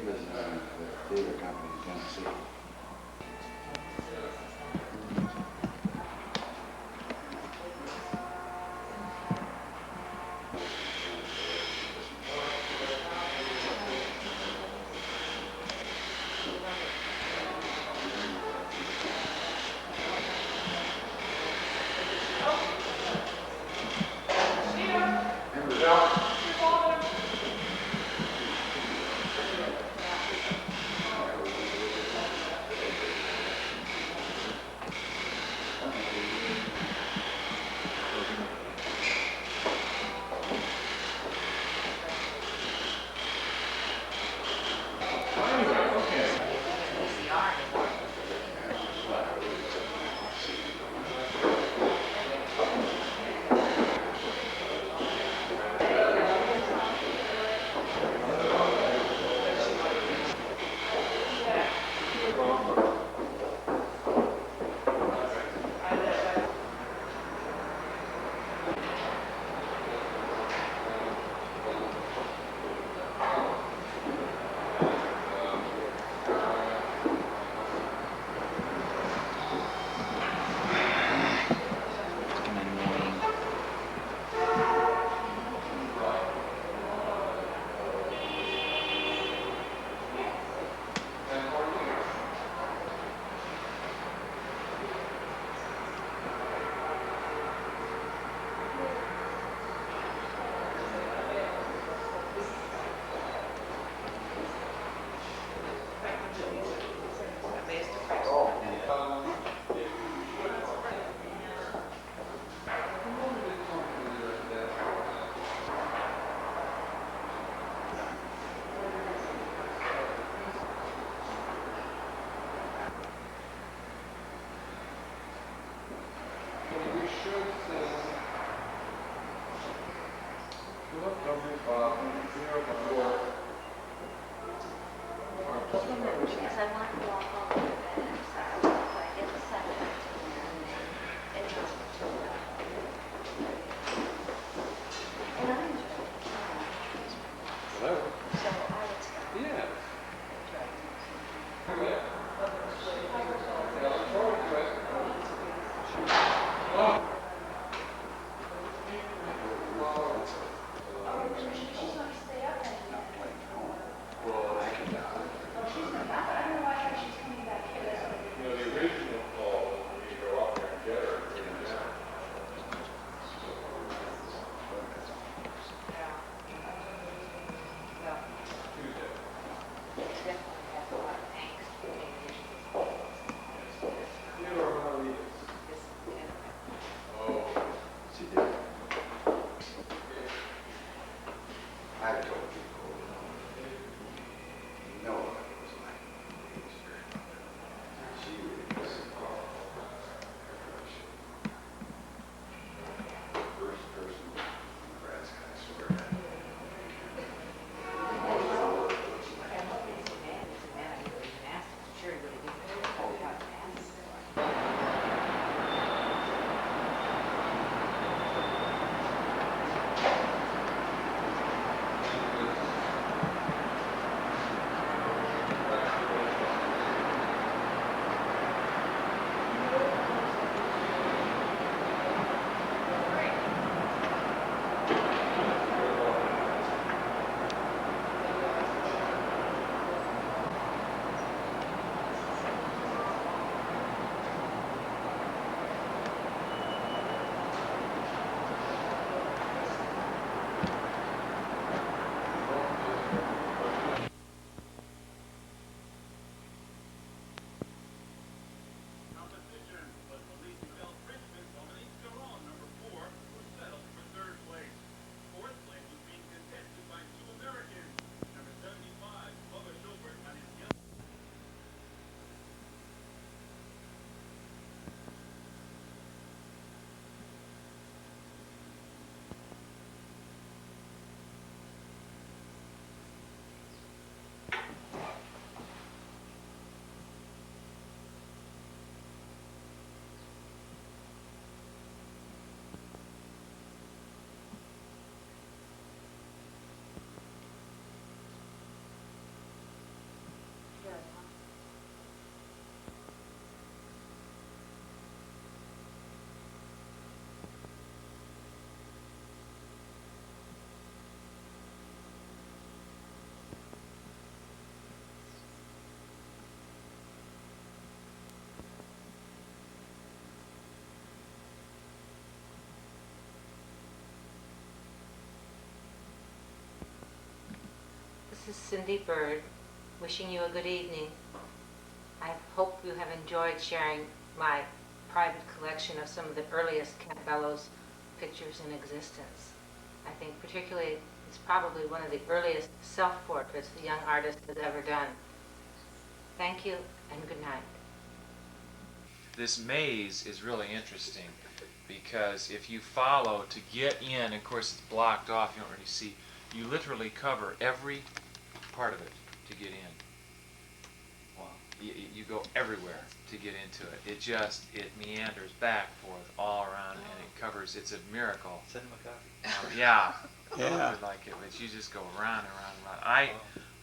was the theater company in Tennessee. Because I want to walk all the way back, so I get the second and then and I enjoy it. Hello? So I would stop. Yeah. She's going to stay up there. Well, I can. She's not. I don't know why she's is Cindy Bird, wishing you a good evening. I hope you have enjoyed sharing my private collection of some of the earliest Kent Bellows pictures in existence. I think particularly it's probably one of the earliest self-portraits the young artist has ever done. Thank you and good night. This maze is really interesting because if you follow to get in, of course it's blocked off, you don't really see, you literally cover every part of it to get in. Wow. You go everywhere to get into it. It meanders back, forth, all around, and it covers, it's a miracle. Send him a copy. Yeah. Yeah. I would like it, but you just go around and around and around.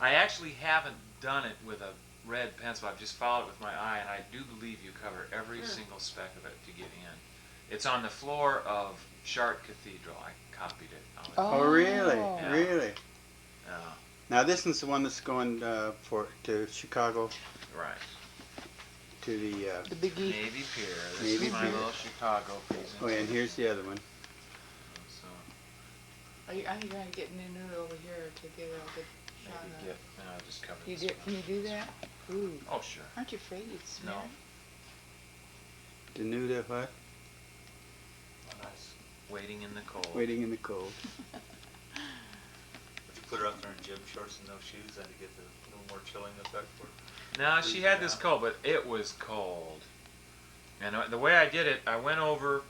I actually haven't done it with a red pencil. I've just followed it with my eye, and I do believe you cover every single speck of it to get in. It's on the floor of Chartres Cathedral. I copied it. Oh, really? Yeah. Really? Yeah. Now this is the one that's going to Chicago, Right. to the. The biggie. Navy Pier. This Navy is my Pier. little Chicago presentation. Oh, and here's the other one. So Are you trying to get Nunu over here to get a good shot maybe of get. No, I just covered You this do, one. can you do that? Ooh. Oh, sure. Aren't you afraid you'd smear No. it? Danuta what? Nice. Waiting in the cold. Waiting in the cold. If you put her out there in gym shorts and no shoes, then to get the little more chilling effect for her. No, she had this cold, but it was cold. And the way I did it, I went over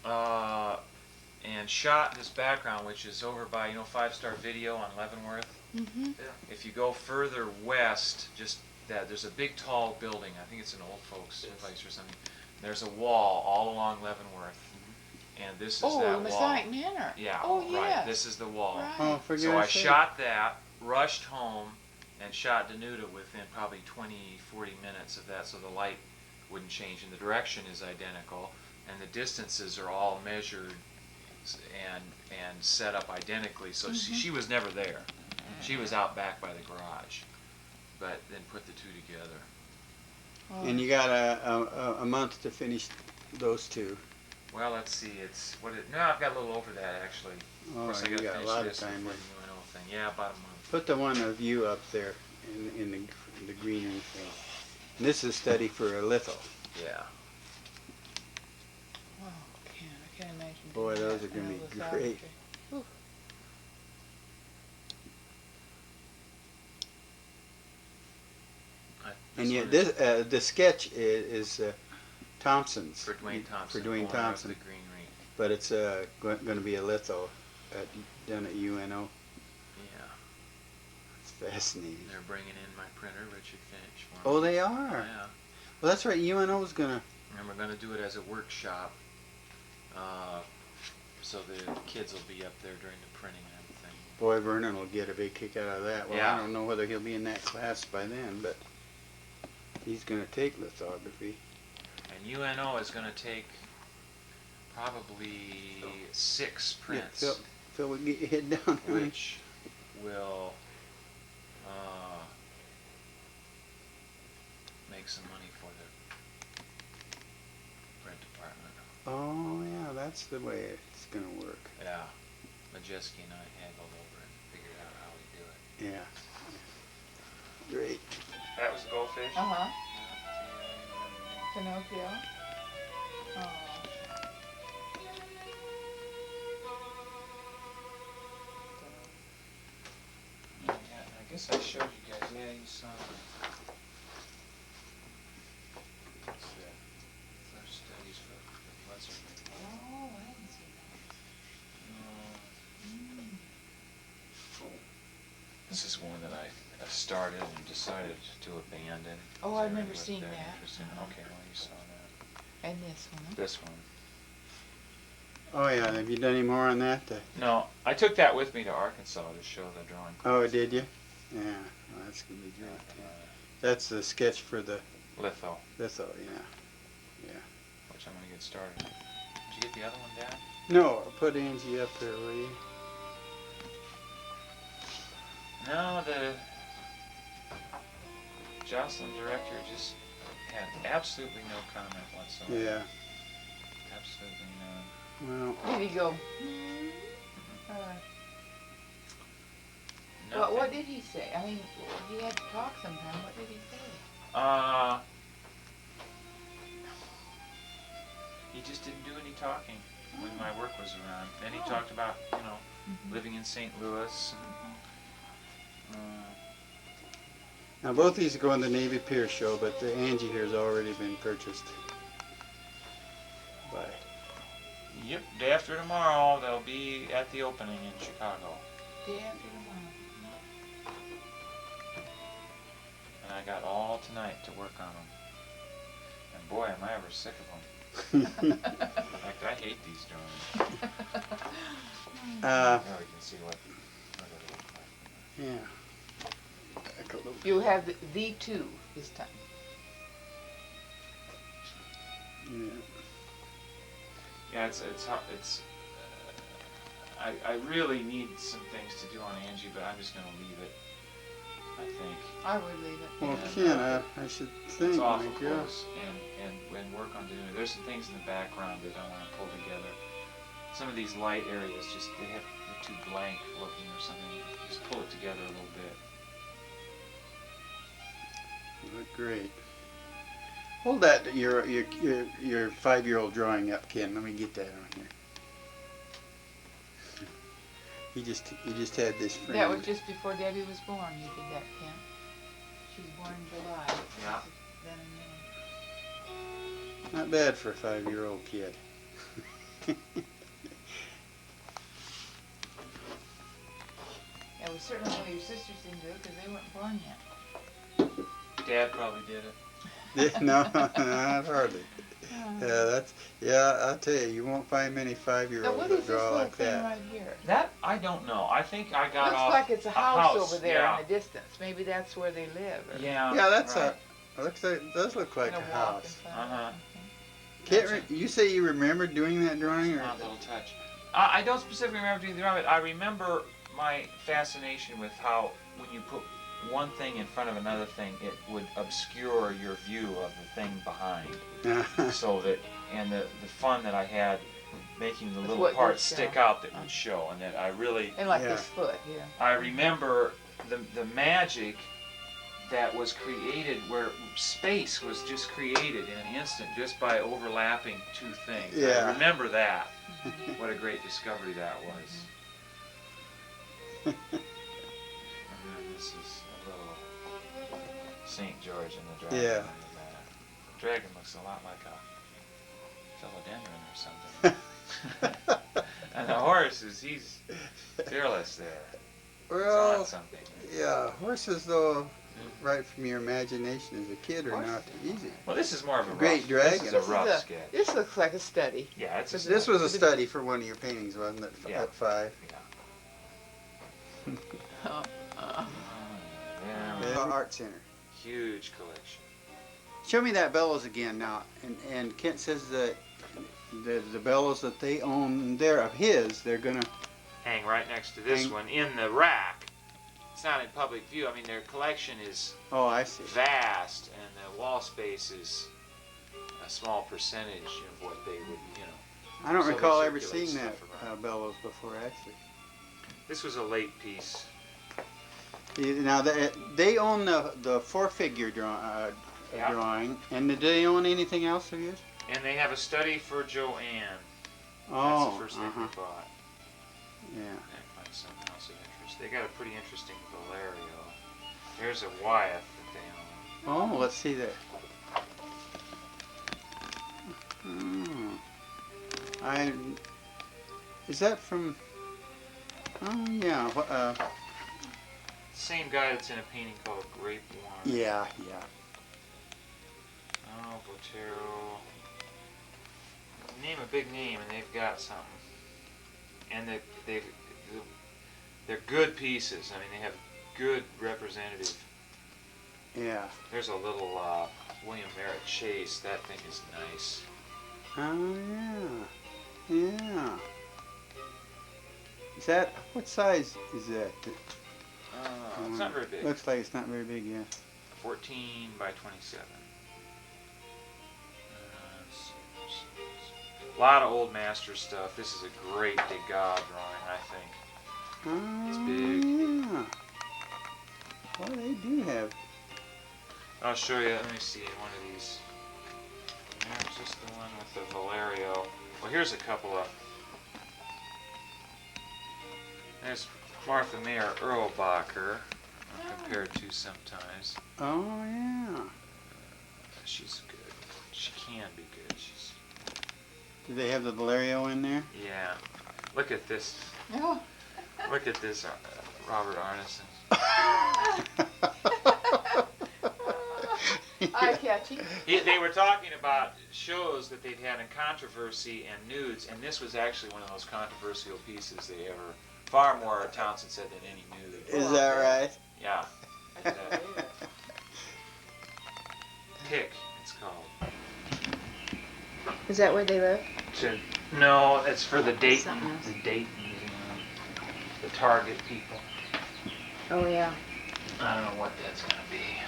and shot this background, which is over by, 5 Star Video on Leavenworth. Mm-hmm. If you go further west, just that, there's a big tall building. I think it's an old folks place or something. There's a wall all along Leavenworth. And this is that Oh, wall. the Masonic Manor. Yeah, Oh, right. yes. This is the wall. Right. Oh, for So I goodness sake. shot that, rushed home, and shot Danuta within probably 20, 40 minutes of that, so the light wouldn't change, and the direction is identical, and the distances are all measured and set up identically, so she was never there. She was out back by the garage, but then put the two together. Oh. And you got a month to finish those two. Well, let's see, no, I've got a little over that, actually. Of Oh, course, I you gotta got a finish lot of this time before then. the UNO thing. Yeah, about a month. Put the one of you up there in the greenery thing. And this is study for a litho. Yeah. Oh, I can't imagine. Boy, doing those that are gonna in be lithography. great. Whew. And This yet one this the sketch is Thompson's. for Dwayne Thompson. For Dwayne owner of Thompson. the Greenery. But it's going to be a litho done at UNO. Yeah. It's fascinating. They're bringing in my printer, Richard Finch. For me. Oh, they are. Yeah. Well, that's right. UNO's gonna. And we're going to do it as a workshop, so the kids will be up there during the printing and everything. Boy, Vernon will get a big kick out of that. Well, Yeah. I don't know whether he'll be in that class by then, but he's going to take lithography. And UNO is going to take probably 6 prints, Yeah, Phil, will get your head down. honey. which will make some money for the print department. Oh, yeah, that's the way it's going to work. Yeah. Majeski and I haggled over it and figured out how we do it. Yeah. Great. That was a goldfish? Uh-huh. Pinocchio. Oh. Yeah, I guess I showed you guys. Yeah, you saw that. It's the first studies for what's her name? Oh, I haven't seen This is one that I started and decided to abandon. Oh, So I remember was seeing that that. interesting. Okay, well, you saw that. that. And this one. This one. Oh, yeah. Have you done any more on that? No, I took that with me to Arkansas to show the drawing. Oh, did you? Yeah. Well, that's going to be great. Yeah. That's the sketch for the Litho, litho, yeah. Yeah. which I'm going to get started. Did you get the other one down? No, put Angie up there, will you? No, the Jocelyn director just had absolutely no comment whatsoever. Yeah. Absolutely none. Well, There you go. nothing. What did he say? I mean, he had to talk sometime. What did he say? He just didn't do any talking when my work was around. Then he talked about, living in St. Louis. Now both these are going to the Navy Pier show, but the Angie here has already been purchased by. Yep, day after tomorrow they'll be at the opening in Chicago. Day after tomorrow. And I got all tonight to work on them. And boy, am I ever sick of them. In fact, I hate these drawings. Now we can see what it looks like. Yeah. You have the two this time. Yeah. Yeah, it's hard. I really need some things to do on Angie, but I'm just going to leave it. I think. I would leave it. Well, Ken, I should think. It's awful like, close, and work on doing it. There's some things in the background that I want to pull together. Some of these light areas, they're too blank looking or something. Just pull it together a little bit. Look great. Hold that your 5-year-old drawing up, Ken. Let me get that on here. You just had this framed. That was just before Debbie was born. You did that, Ken. She was born in July. Yeah. Then and Not bad for a 5-year-old kid. Yeah, we certainly know your sisters didn't do it because they weren't born yet. Dad probably did it. No, not hardly. I'll tell you, you won't find many 5-year-olds Now, what that is this draw little like thing that. right here? That I don't know. I think I got Looks off like it's a house over there yeah. in the distance. Maybe that's where they live. Or Yeah. Yeah, that's right. it does look like in a walk house. inside. Uh-huh. You say you remember doing that drawing, or? Odd little touch. I don't specifically remember doing the drawing, but I remember my fascination with how when you put one thing in front of another thing, it would obscure your view of the thing behind. So that, and the fun that I had making the little what would parts show. stick out that would show, and that I really, And like Yeah. this foot, yeah. I remember the magic that was created where space was just created in an instant just by overlapping two things. Yeah. I remember that. What a great discovery that was. And then this is a little St. George and the dragon. Yeah. In the back. The dragon looks a lot like a philodendron or something. And the horse he's fearless there. Well, It's not something. yeah, horses though, right from your imagination as a kid, are not easy. Well, this is more of a Great rough, dragon. This is a rough sketch. This looks like a study. Yeah, it's a This was a study for one of your paintings, wasn't it? Yeah. At 5. Yeah, Art Center. huge collection. Show me that Bellows again now. And Kent says that the Bellows that they own there of his, they're gonna. Hang right next to this Hang- one in the rack. It's not in public view. I mean, their collection is Oh, I see. vast, and the wall space is a small percentage of what they would, I don't So they recall ever circulate seeing that stuff around. Bellows before, actually. This was a late piece. Now they own the 4-figure Yeah. drawing, and did they own anything else of yours? And they have a study for Joanne. Oh, That's the first thing uh-huh. they bought. Yeah. That might be something else of interest. They got a pretty interesting Valerio. There's a Wyeth that they own. Oh, let's see that. Oh. Is that from? Oh yeah. Same guy that's in a painting called Grape Wine. Yeah. Oh, Botero. Name a big name and they've got something. And they're good pieces. I mean, they have good representative. Yeah. There's a little William Merritt Chase. That thing is nice. Oh yeah. Is that, what size is that? It's not very big. Looks like it's not very big, yeah. 14 by 27. A lot of old master stuff. This is a great Degas drawing, I think. Oh, It's big. yeah. Well, they do have. I'll show you. Let me see one of these. There's just the one with the Valerio. Well, here's a couple of. There's Martha Mayer Erlbacher. I'll compare to sometimes. Oh, yeah. She's good. She can be good. She's. Do they have the Valerio in there? Yeah. Look at this. Oh. Look at this, Robert Arneson. Eye-catchy. They were talking about shows that they'd had in controversy and nudes, and this was actually one of those controversial pieces they ever. Far more, Townsend said, than any nude. Is that right? Yeah. Pick, it's called. Is that where they live? No, it's for the Dayton, Something else. the Dayton, the Target people. Oh, yeah. I don't know what that's gonna be.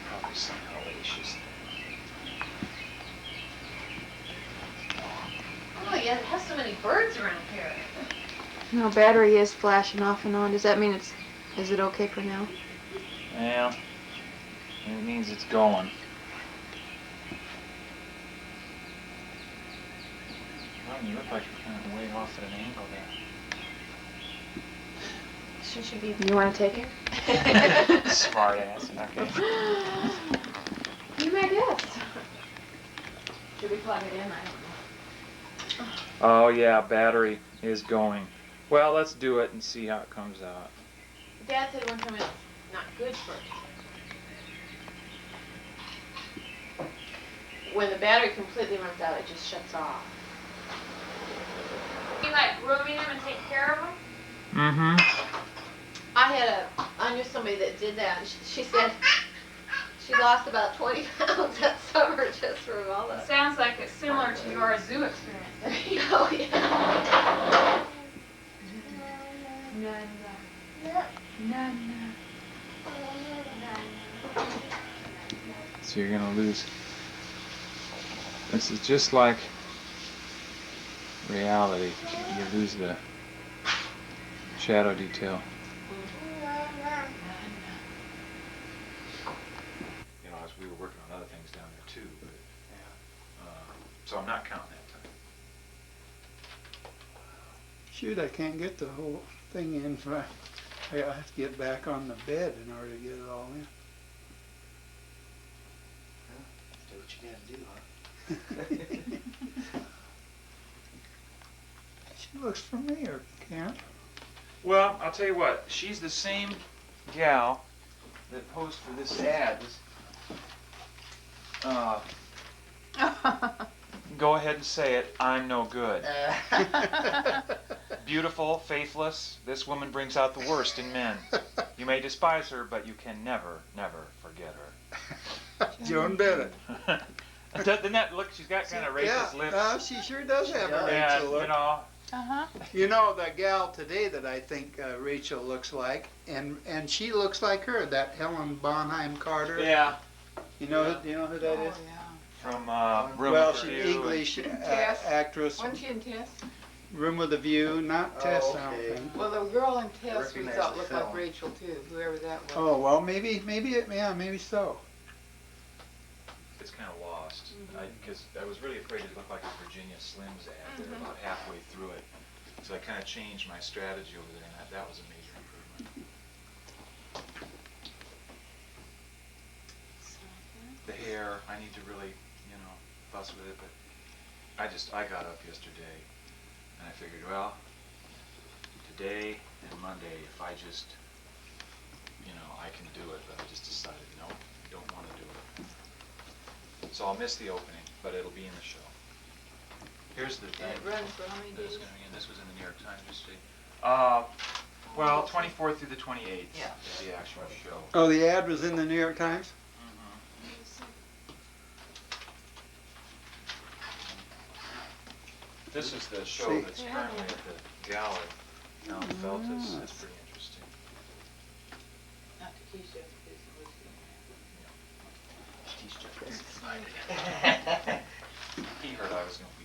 Probably some hellacious thing. Oh, yeah, it has so many birds around here. No, battery is flashing off and on. Does that mean is it okay for now? Yeah, it means it's going. Well, you look like you're kind of way off at an angle there. Should be. You want to take it? Smart ass. Okay. You may guess. Should we plug it in? I don't know. Oh yeah, battery is going. Well, let's do it and see how it comes out. Dad said one time it's not good for it. When the battery completely runs out, it just shuts off. You like grooming them and taking care of them? Mm-hmm. I knew somebody that did that. And she said she lost about 20 pounds that summer just from all that. Sounds like it's similar to your zoo experience. Oh yeah. So you're gonna lose. This is just like reality. You lose the shadow detail. You know, as we were working on other things down there too, but so I'm not counting that time. Shoot, I can't get the whole thing in. I have to get back on the bed in order to get it all in. Do what you gotta do, huh? She looks familiar, Kent. Well, I'll tell you what. She's the same gal that posed for this ad. Go ahead and say it. I'm no good. Beautiful, faithless. This woman brings out the worst in men. You may despise her, but you can never, never forget her. Joan Bennett. Doesn't that look? She's got kind of racist lips. She sure does have a Yeah, Rachel look. you know. Uh-huh. You know, the gal today that I think Rachel looks like, and she looks like her, that Helen Bonheim Carter. Yeah. You know, do you know who that is? From Room Well, with a she's View. English Tess. actress. Wasn't she in Tess? Room with a View, not Tess, I don't okay. think. Well, the girl in Tess we recognize thought the looked film. like Rachel too, whoever that was. Oh well, maybe so. It's kind of lost. Because I was really afraid it looked like a Virginia Slims ad there about halfway through it. So I kind of changed my strategy over there, and that was a major improvement. The hair, I need to really, fuss with it, but I got up yesterday, and I figured, well, today and Monday, if I just, I can do it, but I just decided, no, I don't want to do it. So I'll miss the opening, but it'll be in the show. Here's the thing. And it runs for how many This is days? coming in. This was in the New York Times yesterday. Well, 24th through the 28th Yeah. is the actual show. Oh, the ad was in the New York Times? This is the show See. that's currently at the gallery. Alan Felt is pretty interesting. Not to Keisha, because it was He heard I was going to be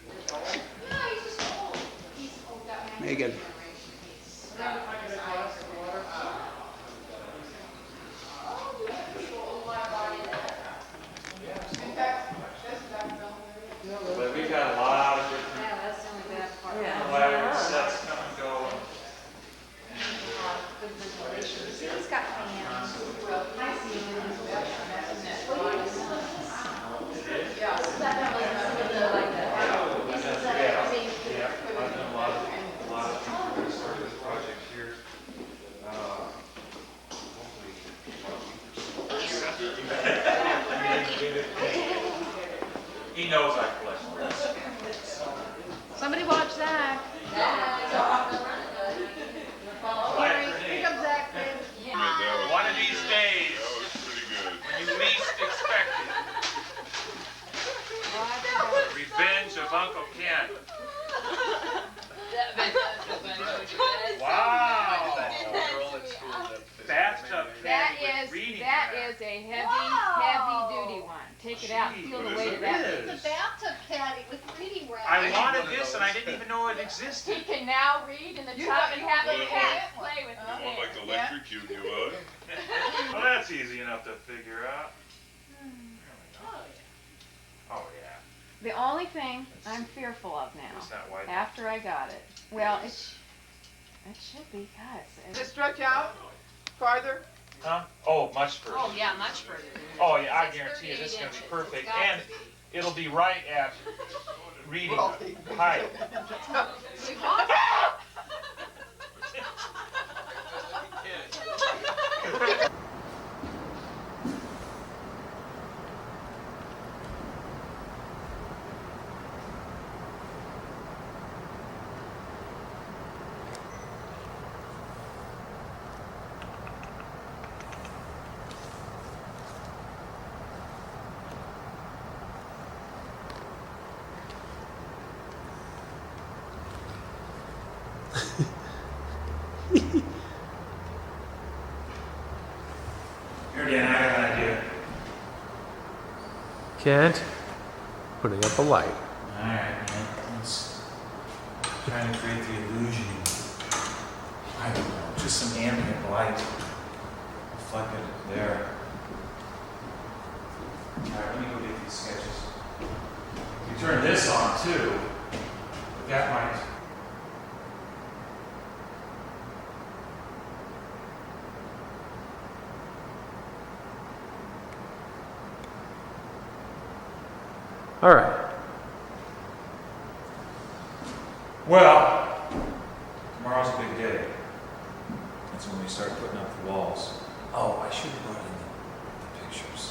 there. Megan. He knows I collect those. Somebody watch Zach. Here comes Zach. One of these days, when you least expect it, revenge of Uncle Ken. Wow! Bathtub caddy with reading That rack. is a heavy duty one. Take it out and feel the weight of that. It's a bathtub caddy with reading rack. I wanted this and I didn't even know it existed. He can now read in the tub and have the cat play with it. More like electrocute you, bud. Well, that's easy enough to figure out. Oh yeah. The only thing I'm fearful of now, It's not white. after I got it, well, it should be, God. Does it stretch out farther? Huh? Oh, much further. Oh, yeah, much further. Oh yeah, I guarantee you this is going to be perfect. And it'll be right at reading height. Here again, I got an idea. Kent, putting up a light. Alright, man. Let's try to create the illusion. I don't know, just some ambient light reflected there. Alright, let me go get these sketches. You turn this on too. That might. All right. Well, tomorrow's a big day. That's when we start putting up the walls. Oh, I should have brought in the pictures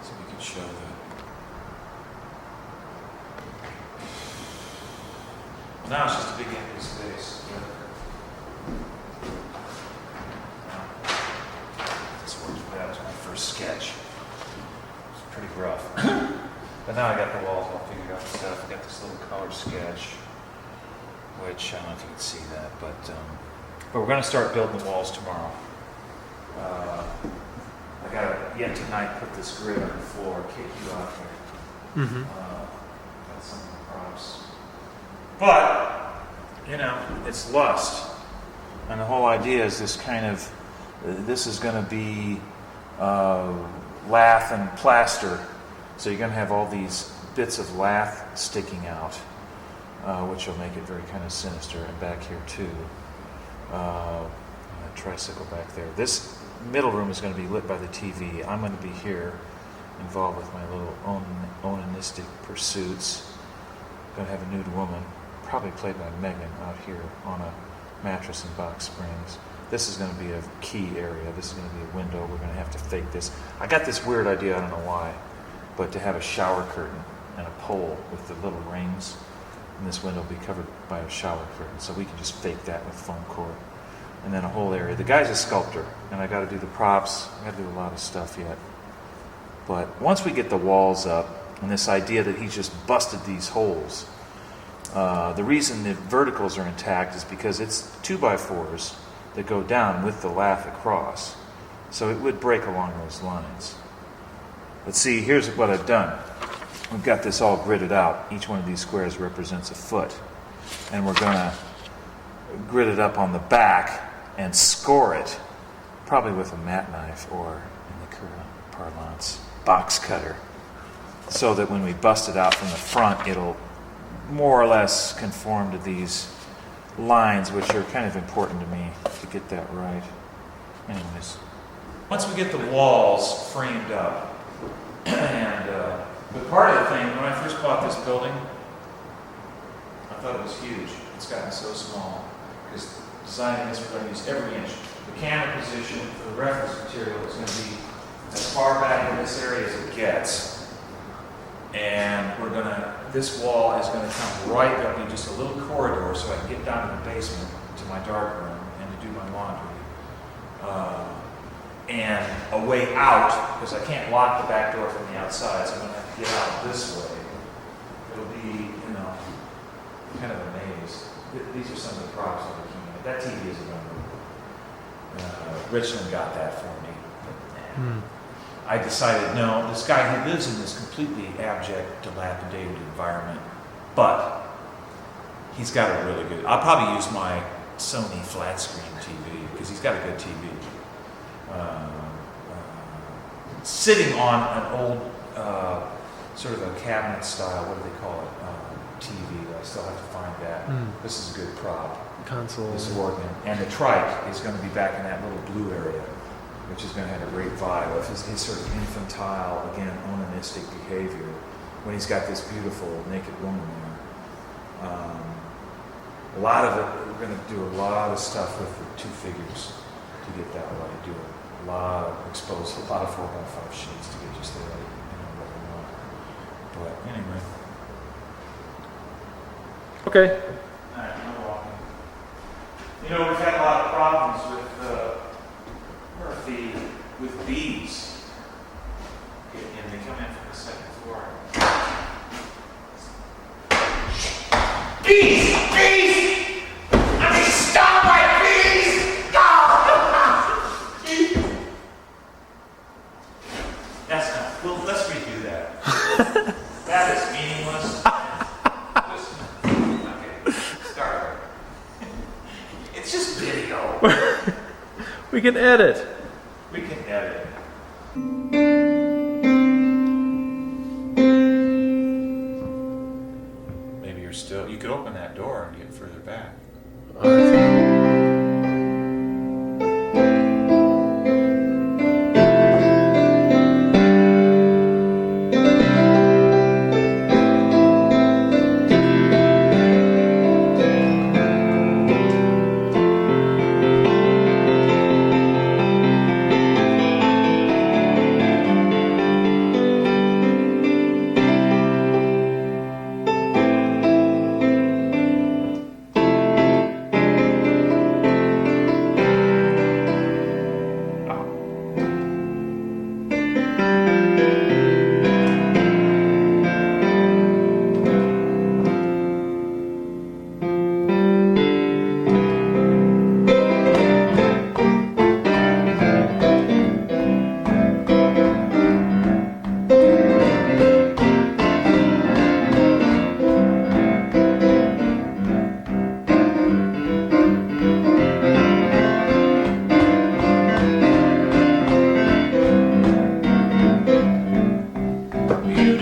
so we could show the. Now it's just a big empty space. This worked bad. That was my first sketch. It's pretty rough. But now I got the walls all figured out and stuff. I got this little color sketch, which I don't know if you can see that, but we're going to start building the walls tomorrow. I got to yet tonight put this grid on the floor, kick you out there. Mm-hmm. Got some of the props. But, you know, it's lust. And the whole idea is this kind of, this is going to be lath and plaster. So you're going to have all these bits of lath sticking out, which will make it very kind of sinister. And back here too, a tricycle back there. This middle room is going to be lit by the TV. I'm going to be here, involved with my little onanistic pursuits. Going to have a nude woman, probably played by Megan, out here on a mattress in Box Springs. This is going to be a key area. This is going to be a window. We're going to have to fake this. I got this weird idea, I don't know why, but to have a shower curtain and a pole with the little rings, and this window will be covered by a shower curtain, so we can just fake that with foam core. And then a whole area. The guy's a sculptor, and I got to do the props. I got to do a lot of stuff yet. But once we get the walls up, and this idea that he just busted these holes, the reason the verticals are intact is because it's 2x4s that go down with the lath across. So it would break along those lines. Let's see, here's what I've done. We've got this all gridded out. Each one of these squares represents a foot. And we're going to grid it up on the back and score it, probably with a mat knife or, in the current parlance, box cutter, so that when we bust it out from the front, it'll more or less conform to these lines, which are kind of important to me to get that right. Anyways, once we get the walls framed up, but part of the thing, when I first bought this building, I thought it was huge. It's gotten so small because designing this, we're going to use every inch. The camera position for the reference material is going to be as far back in this area as it gets. And this wall is gonna come right, there'll be just a little corridor so I can get down to the basement to my dark room and to do my laundry. And a way out, because I can't lock the back door from the outside, so I'm gonna have to get out this way. It'll be, kind of a maze. These are some of the props I'm looking at. That TV is a number. Richland got that for me. I decided, no, this guy, he lives in this completely abject, dilapidated environment, but he's got a really good, I'll probably use my Sony flat screen TV, because he's got a good TV. Sitting on an old, sort of a cabinet style, what do they call it, TV, I still have to find that. This is a good prop. Console. This organ. And the trike is going to be back in that little blue area, which is going to have a great vibe of his sort of infantile, again, onanistic behavior when he's got this beautiful naked woman there. A lot of it, we're going to do a lot of stuff with the two figures to get that right. Do a lot of expose, a lot of 4x5 sheets to get just the right, what we want. But anyway. Okay. All right, no walking. We've had a lot of problems with bees. And they come in from the second floor. Bees! Bees! I mean, stop my bees! That's not. Well, let's redo that. That is meaningless. It's just video. We can edit. We can edit. Maybe you're still, you could open that door and get further back.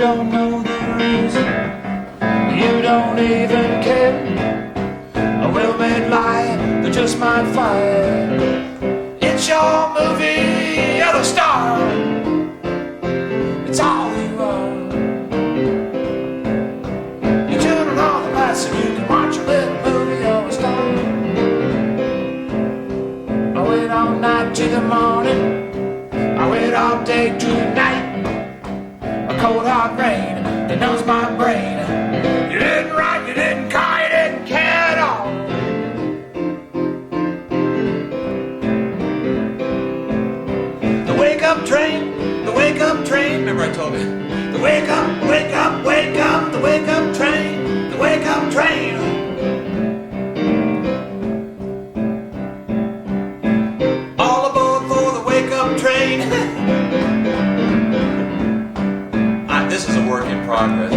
don't know the reason, you don't even care. A well-made lie that just might fire. It's your movie, you're the star. It's all you are. You turn on all the lights and you can watch a little movie, you're a star. I wait all night to the morning, I wait all day to night. A cold hard rain that numbs my brain. You didn't write, you didn't call, you didn't care at all. The wake-up train, the wake-up train. Remember I told you. The wake-up, wake-up, wake-up, the wake-up train, the wake-up train. All aboard for the wake-up train. This is a work in progress.